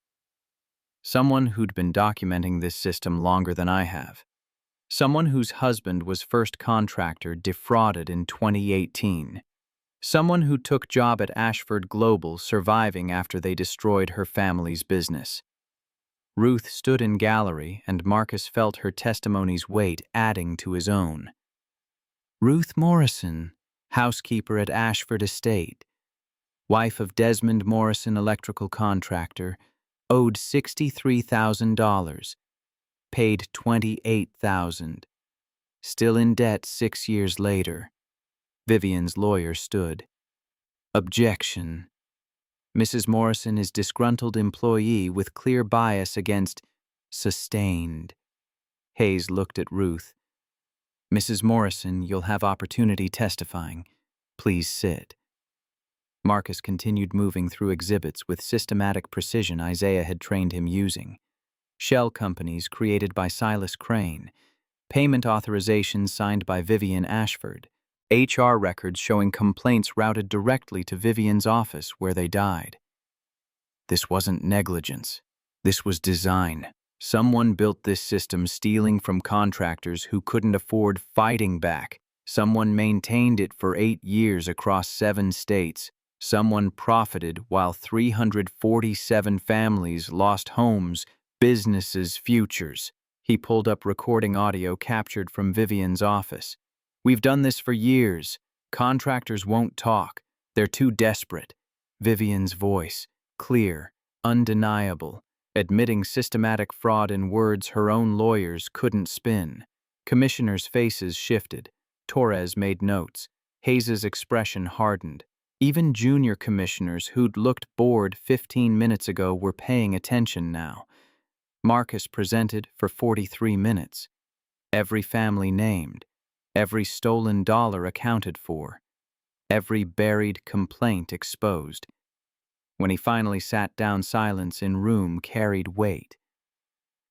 Someone who'd been documenting this system longer than I have. Someone whose husband was first contractor defrauded in 2018. Someone who took job at Ashford Global surviving after they destroyed her family's business. Ruth stood in gallery and Marcus felt her testimony's weight adding to his own. Ruth Morrison, housekeeper at Ashford Estate, wife of Desmond Morrison, electrical contractor, owed $63,000, paid $28,000, still in debt 6 years later. Vivian's lawyer stood. Objection. Mrs. Morrison is disgruntled employee with clear bias against sustained. Hayes looked at Ruth. Mrs. Morrison, you'll have opportunity testifying. Please sit. Marcus continued moving through exhibits with systematic precision Isaiah had trained him using. Shell companies created by Silas Crane. Payment authorizations signed by Vivian Ashford. HR records showing complaints routed directly to Vivian's office where they died. This wasn't negligence. This was design. Someone built this system stealing from contractors who couldn't afford fighting back. Someone maintained it for 8 years across 7 states. Someone profited while 347 families lost homes, businesses, futures. He pulled up recording audio captured from Vivian's office. We've done this for years. Contractors won't talk. They're too desperate. Vivian's voice, clear, undeniable, admitting systematic fraud in words her own lawyers couldn't spin. Commissioners' faces shifted. Torres made notes. Hayes's expression hardened. Even junior commissioners who'd looked bored 15 minutes ago were paying attention now. Marcus presented for 43 minutes. Every family named. Every stolen dollar accounted for. Every buried complaint exposed. When he finally sat down, silence in room carried weight.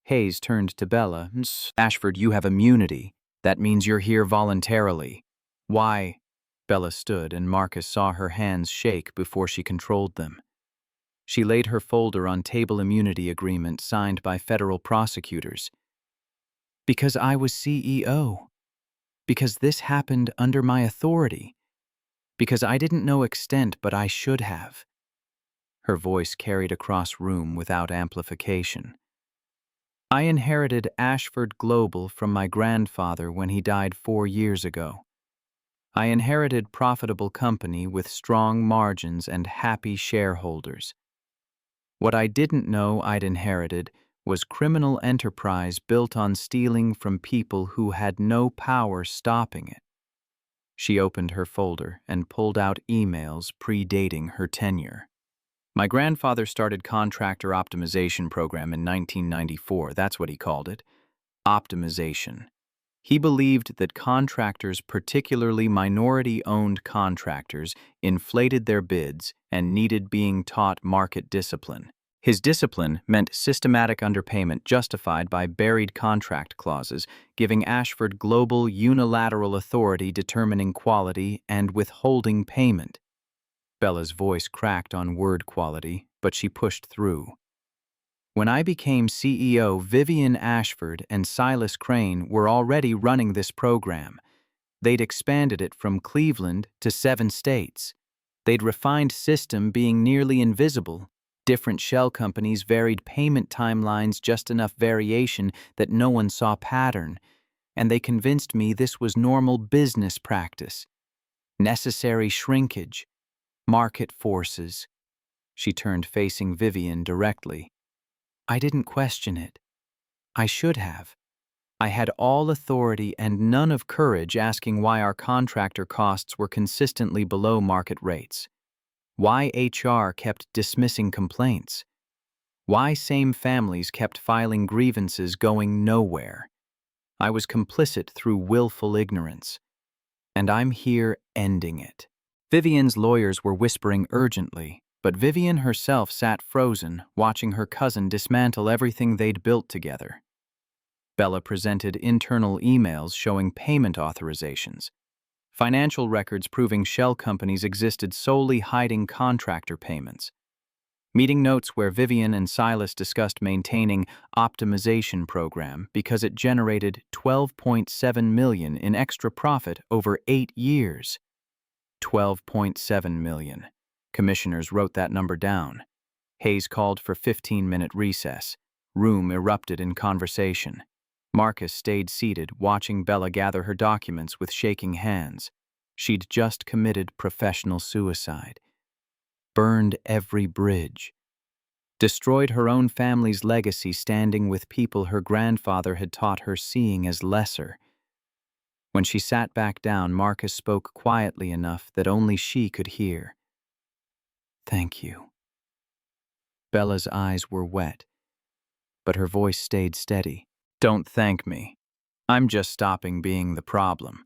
Hayes turned to Bella. Ashford, you have immunity. That means you're here voluntarily. Why? Bella stood and Marcus saw her hands shake before she controlled them. She laid her folder on table immunity agreement signed by federal prosecutors. Because I was CEO. Because this happened under my authority. Because I didn't know extent, but I should have. Her voice carried across room without amplification. I inherited Ashford Global from my grandfather when he died 4 years ago. I inherited profitable company with strong margins and happy shareholders. What I didn't know I'd inherited was criminal enterprise built on stealing from people who had no power stopping it. She opened her folder and pulled out emails predating her tenure. My grandfather started contractor optimization program in 1994. That's what he called it. Optimization. He believed that contractors, particularly minority-owned contractors, inflated their bids and needed being taught market discipline. His discipline meant systematic underpayment justified by buried contract clauses, giving Ashford Global unilateral authority determining quality and withholding payment. Bella's voice cracked on word quality, but she pushed through. When I became CEO, Vivian Ashford and Silas Crane were already running this program. They'd expanded it from Cleveland to 7 states. They'd refined system being nearly invisible. Different shell companies varied payment timelines just enough variation that no one saw pattern, and they convinced me this was normal business practice. Necessary shrinkage. Market forces. She turned facing Vivian directly. I didn't question it. I should have. I had all authority and none of courage asking why our contractor costs were consistently below market rates, why HR kept dismissing complaints, why same families kept filing grievances going nowhere. I was complicit through willful ignorance, and I'm here ending it. Vivian's lawyers were whispering urgently, but Vivian herself sat frozen, watching her cousin dismantle everything they'd built together. Bella presented internal emails showing payment authorizations, financial records proving shell companies existed solely hiding contractor payments, meeting notes where Vivian and Silas discussed maintaining optimization program because it generated $12.7 million in extra profit over 8 years. $12.7 million. Commissioners wrote that number down. Hayes called for 15-minute recess. Room erupted in conversation. Marcus stayed seated, watching Bella gather her documents with shaking hands. She'd just committed professional suicide. Burned every bridge. Destroyed her own family's legacy standing with people her grandfather had taught her seeing as lesser. When she sat back down, Marcus spoke quietly enough that only she could hear. "Thank you." Bella's eyes were wet, but her voice stayed steady. "Don't thank me. I'm just stopping being the problem."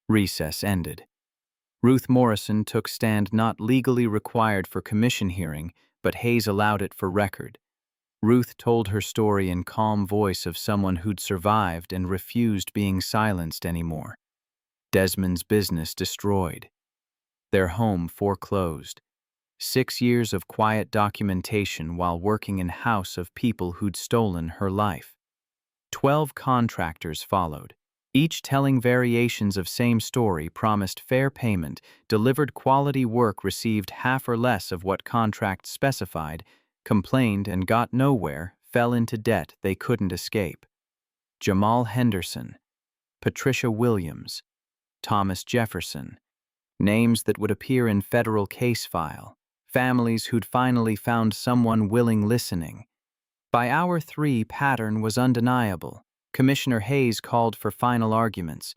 Recess ended. Ruth Morrison took stand not legally required for commission hearing, but Hayes allowed it for record. Ruth told her story in calm voice of someone who'd survived and refused being silenced anymore. Desmond's business destroyed. Their home foreclosed. 6 years of quiet documentation while working in house of people who'd stolen her life. 12 contractors followed, each telling variations of same story, promised fair payment, delivered quality work, received half or less of what contract specified, complained and got nowhere, fell into debt they couldn't escape. Jamal Henderson, Patricia Williams, Thomas Jefferson, names that would appear in federal case file, families who'd finally found someone willing listening. By hour 3, pattern was undeniable. Commissioner Hayes called for final arguments.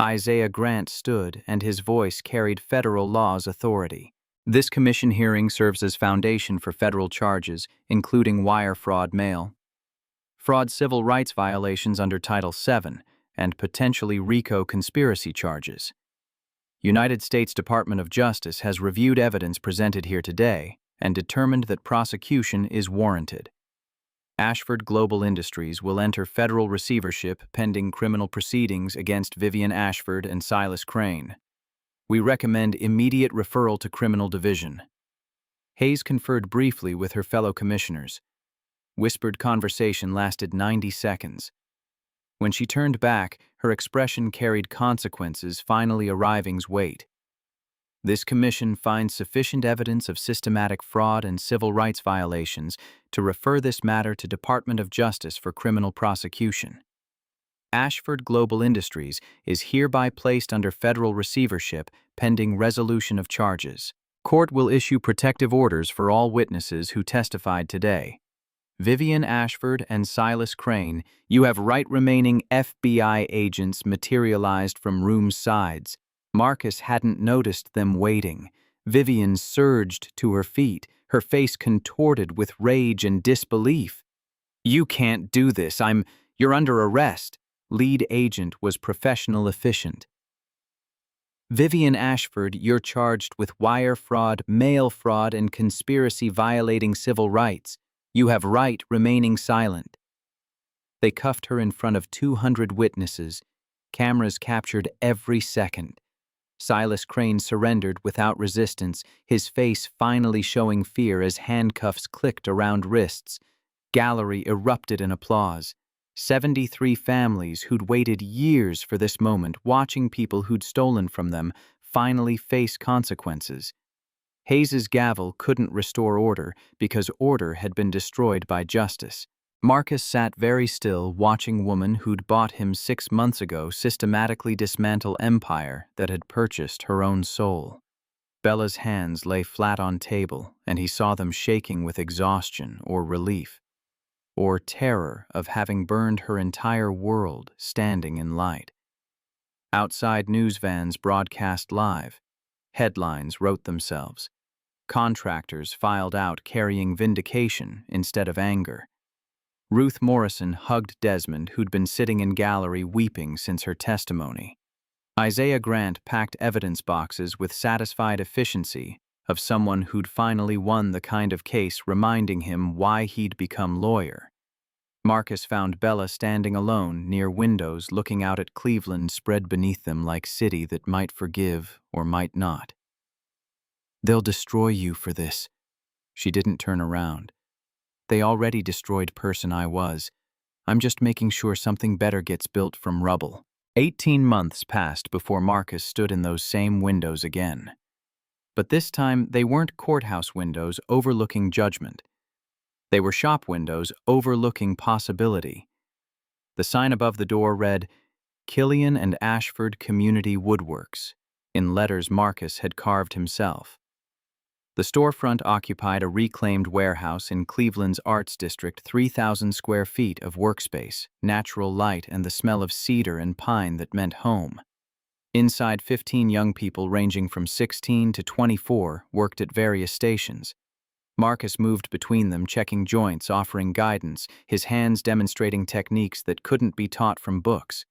Isaiah Grant stood, and his voice carried federal law's authority. This commission hearing serves as foundation for federal charges, including wire fraud mail, fraud civil rights violations under Title VII, and potentially RICO conspiracy charges. United States Department of Justice has reviewed evidence presented here today and determined that prosecution is warranted. Ashford Global Industries will enter federal receivership pending criminal proceedings against Vivian Ashford and Silas Crane. We recommend immediate referral to Criminal Division. Hayes conferred briefly with her fellow commissioners. Whispered conversation lasted 90 seconds. When she turned back, her expression carried consequences finally arriving's weight. This commission finds sufficient evidence of systematic fraud and civil rights violations to refer this matter to Department of Justice for criminal prosecution. Ashford Global Industries is hereby placed under federal receivership pending resolution of charges. Court will issue protective orders for all witnesses who testified today. Vivian Ashford and Silas Crane, you have right remaining FBI agents materialized from room sides. Marcus hadn't noticed them waiting. Vivian surged to her feet, her face contorted with rage and disbelief. "You can't do this. You're under arrest." Lead agent was professional efficient. "Vivian Ashford, you're charged with wire fraud, mail fraud, and conspiracy violating civil rights. You have right remaining silent." They cuffed her in front of 200 witnesses. Cameras captured every second. Silas Crane surrendered without resistance, his face finally showing fear as handcuffs clicked around wrists. Gallery erupted in applause. 73 families who'd waited years for this moment, watching people who'd stolen from them, finally face consequences. Hayes's gavel couldn't restore order because order had been destroyed by justice. Marcus sat very still, watching woman who'd bought him 6 months ago systematically dismantle empire that had purchased her own soul. Bella's hands lay flat on table, and he saw them shaking with exhaustion or relief. or terror of having burned her entire world standing in light. Outside news vans broadcast live. Headlines wrote themselves. Contractors filed out carrying vindication instead of anger. Ruth Morrison hugged Desmond, who'd been sitting in gallery weeping since her testimony. Isaiah Grant packed evidence boxes with satisfied efficiency of someone who'd finally won the kind of case reminding him why he'd become lawyer. Marcus found Bella standing alone near windows looking out at Cleveland spread beneath them like city that might forgive or might not. "They'll destroy you for this." She didn't turn around. "They already destroyed person I was. I'm just making sure something better gets built from rubble." 18 months passed before Marcus stood in those same windows again. But this time, they weren't courthouse windows overlooking judgment. They were shop windows overlooking possibility. The sign above the door read, "Killian and Ashford Community Woodworks," in letters Marcus had carved himself. The storefront occupied a reclaimed warehouse in Cleveland's Arts District, 3,000 square feet of workspace, natural light, and the smell of cedar and pine that meant home. Inside, 15 young people ranging from 16 to 24 worked at various stations. Marcus moved between them, checking joints, offering guidance, his hands demonstrating techniques that couldn't be taught from books.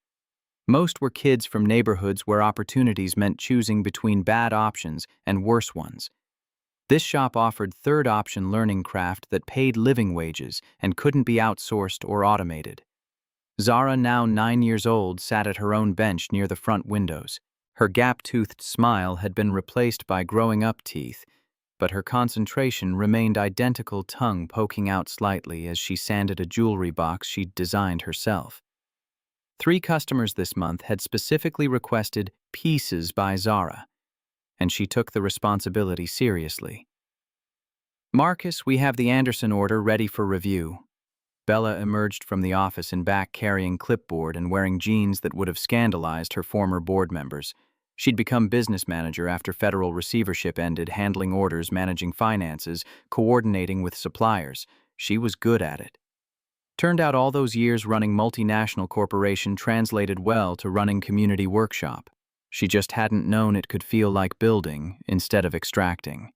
Most were kids from neighborhoods where opportunities meant choosing between bad options and worse ones. This shop offered third-option learning craft that paid living wages and couldn't be outsourced or automated. Zara, now 9 years old, sat at her own bench near the front windows. Her gap-toothed smile had been replaced by growing-up teeth, but her concentration remained identical, tongue poking out slightly as she sanded a jewelry box she'd designed herself. 3 customers this month had specifically requested pieces by Zara, and she took the responsibility seriously. "Marcus, we have the Anderson order ready for review." Bella emerged from the office in back carrying clipboard and wearing jeans that would have scandalized her former board members. She'd become business manager after federal receivership ended, handling orders, managing finances, coordinating with suppliers. She was good at it. Turned out all those years running multinational corporation translated well to running community workshop. She just hadn't known it could feel like building instead of extracting.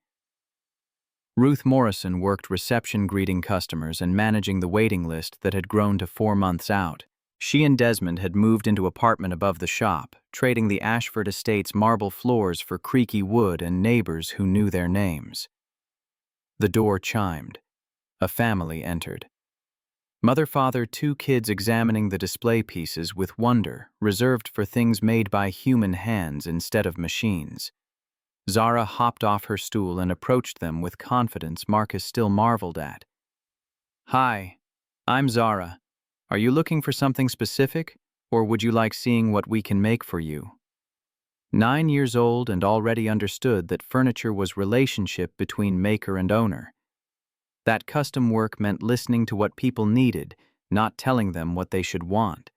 Ruth Morrison worked reception, greeting customers and managing the waiting list that had grown to 4 months out. She and Desmond had moved into apartment above the shop, trading the Ashford Estates marble floors for creaky wood and neighbors who knew their names. The door chimed. A family entered. Mother, father, 2 kids examining the display pieces with wonder, reserved for things made by human hands instead of machines. Zara hopped off her stool and approached them with confidence Marcus still marveled at. "Hi, I'm Zara. Are you looking for something specific, or would you like seeing what we can make for you?" 9 years old and already understood that furniture was relationship between maker and owner. That custom work meant listening to what people needed, not telling them what they should want.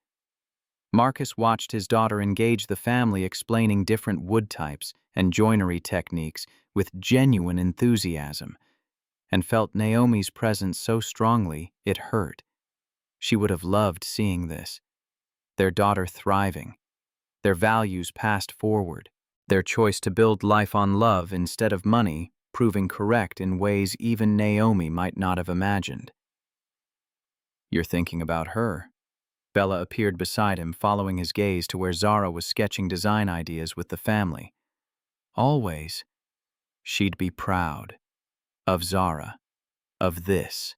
Marcus watched his daughter engage the family, explaining different wood types and joinery techniques with genuine enthusiasm, and felt Naomi's presence so strongly it hurt. She would have loved seeing this. Their daughter thriving, their values passed forward, their choice to build life on love instead of money proving correct in ways even Naomi might not have imagined. "You're thinking about her." Bella appeared beside him, following his gaze to where Zara was sketching design ideas with the family. "Always." She'd be proud. Of Zara. Of this.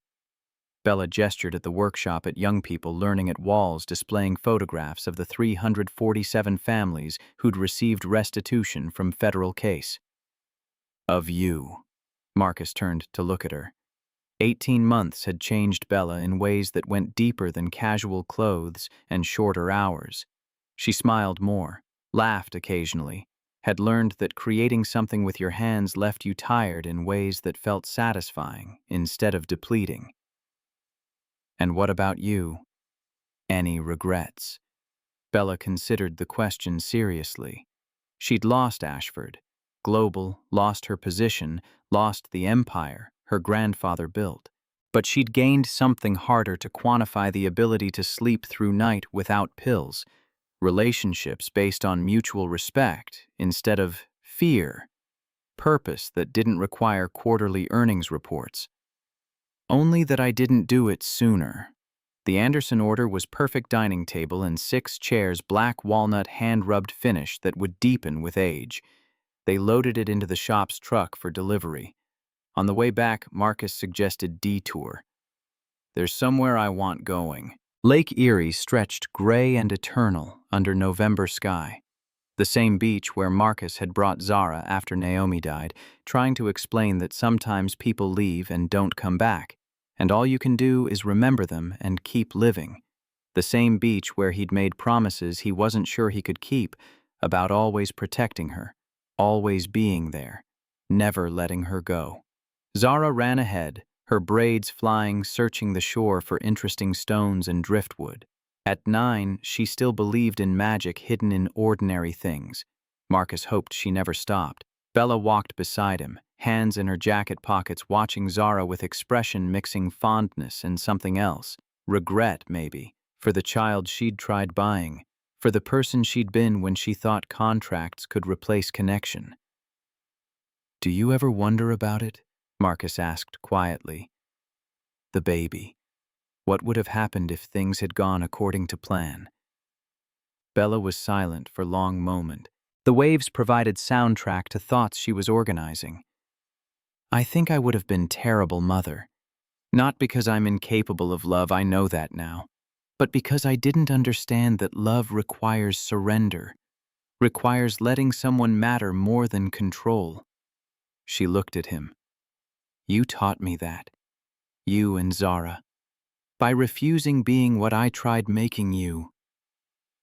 Bella gestured at the workshop at young people learning at walls displaying photographs of the 347 families who'd received restitution from federal case. "Of you." Marcus turned to look at her. 18 months had changed Bella in ways that went deeper than casual clothes and shorter hours. She smiled more, laughed occasionally, had learned that creating something with your hands left you tired in ways that felt satisfying instead of depleting. "And what about you? Any regrets?" Bella considered the question seriously. She'd lost Ashford. Global, lost her position, lost the empire her grandfather built. But she'd gained something harder to quantify: the ability to sleep through night without pills, relationships based on mutual respect instead of fear, purpose that didn't require quarterly earnings reports. Only that I didn't do it sooner. The Anderson order was perfect: dining table and 6 chairs, black walnut hand-rubbed finish that would deepen with age. They loaded it into the shop's truck for delivery. On the way back, Marcus suggested detour. "There's somewhere I want going." Lake Erie stretched gray and eternal under November sky. The same beach where Marcus had brought Zara after Naomi died, trying to explain that sometimes people leave and don't come back, and all you can do is remember them and keep living. The same beach where he'd made promises he wasn't sure he could keep, about always protecting her, always being there, never letting her go. Zara ran ahead, her braids flying, searching the shore for interesting stones and driftwood. At 9, she still believed in magic hidden in ordinary things. Marcus hoped she never stopped. Bella walked beside him, hands in her jacket pockets, watching Zara with expression mixing fondness and something else. Regret, maybe, for the child she'd tried buying, for the person she'd been when she thought contracts could replace connection. "Do you ever wonder about it?" Marcus asked quietly. "The baby. What would have happened if things had gone according to plan?" Bella was silent for a long moment. The waves provided soundtrack to thoughts she was organizing. "I think I would have been terrible mother. Not because I'm incapable of love, I know that now, but because I didn't understand that love requires surrender, requires letting someone matter more than control." She looked at him. "You taught me that. You and Zara. By refusing being what I tried making you.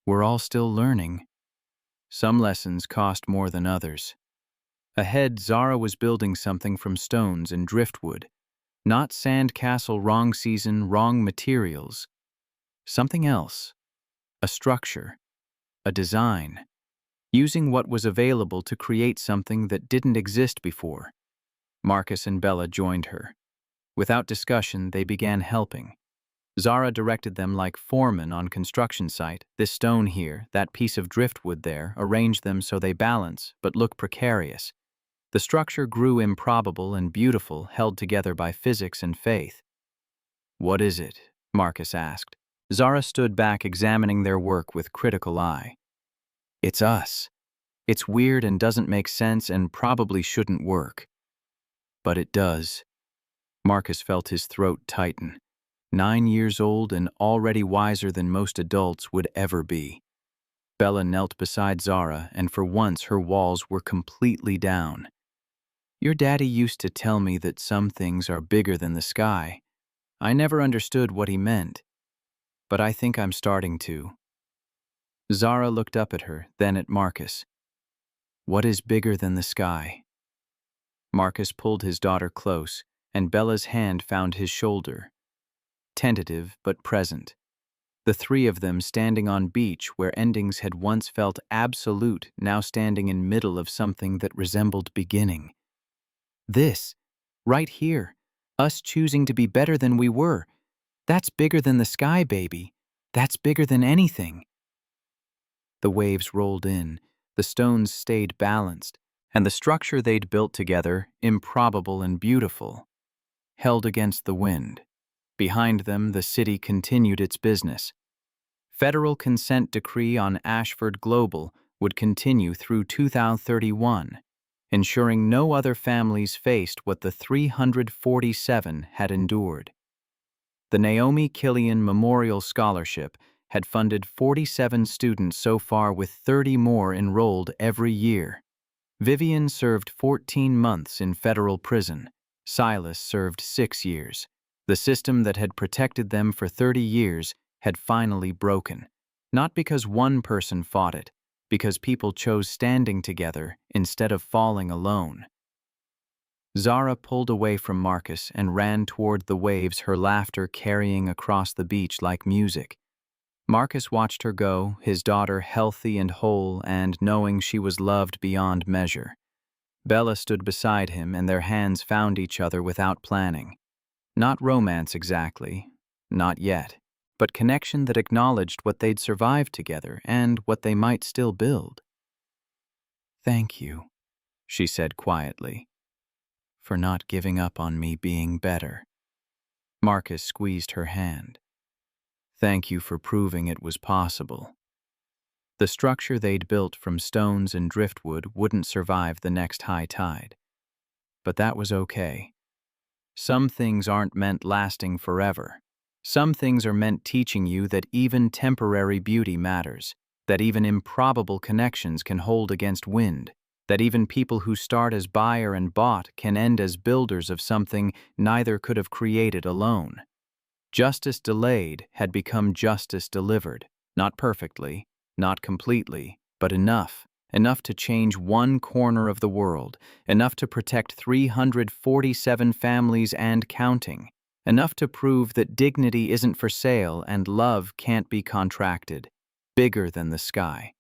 We're all still learning. Some lessons cost more than others." Ahead, Zara was building something from stones and driftwood. Not sand castle, wrong season, wrong materials. Something else. A structure. A design. Using what was available to create something that didn't exist before. Marcus and Bella joined her. Without discussion, they began helping. Zara directed them like foremen on construction site. This stone here, that piece of driftwood there, arrange them so they balance but look precarious. The structure grew improbable and beautiful, held together by physics and faith. "What is it?" Marcus asked. Zara stood back, examining their work with critical eye. "It's us. It's weird and doesn't make sense and probably shouldn't work. But it does." Marcus felt his throat tighten. 9 years old and already wiser than most adults would ever be. Bella knelt beside Zara, and for once her walls were completely down. "Your daddy used to tell me that some things are bigger than the sky. I never understood what he meant, but I think I'm starting to." Zara looked up at her, then at Marcus. "What is bigger than the sky?" Marcus pulled his daughter close, and Bella's hand found his shoulder. Tentative but present. The three of them standing on beach where endings had once felt absolute, now standing in middle of something that resembled beginning. This, right here, us choosing to be better than we were, that's bigger than the sky, baby. That's bigger than anything. The waves rolled in, the stones stayed balanced, and the structure they'd built together, improbable and beautiful, held against the wind. Behind them, the city continued its business. Federal consent decree on Ashford Global would continue through 2031, ensuring no other families faced what the 347 had endured. The Naomi Killian Memorial Scholarship had funded 47 students so far, with 30 more enrolled every year. Vivian served 14 months in federal prison. Silas served 6 years. The system that had protected them for 30 years had finally broken. Not because one person fought it, because people chose standing together instead of falling alone. Zara pulled away from Marcus and ran toward the waves, her laughter carrying across the beach like music. Marcus watched her go, his daughter healthy and whole and knowing she was loved beyond measure. Bella stood beside him, and their hands found each other without planning. Not romance exactly, not yet, but connection that acknowledged what they'd survived together and what they might still build. "Thank you," she said quietly, "for not giving up on me being better." Marcus squeezed her hand. "Thank you for proving it was possible." The structure they'd built from stones and driftwood wouldn't survive the next high tide. But that was okay. Some things aren't meant lasting forever. Some things are meant teaching you that even temporary beauty matters, that even improbable connections can hold against wind, that even people who start as buyer and bought can end as builders of something neither could have created alone. Justice delayed had become justice delivered, not perfectly, not completely, but enough to change one corner of the world, enough to protect 347 families and counting, enough to prove that dignity isn't for sale and love can't be contracted, bigger than the sky.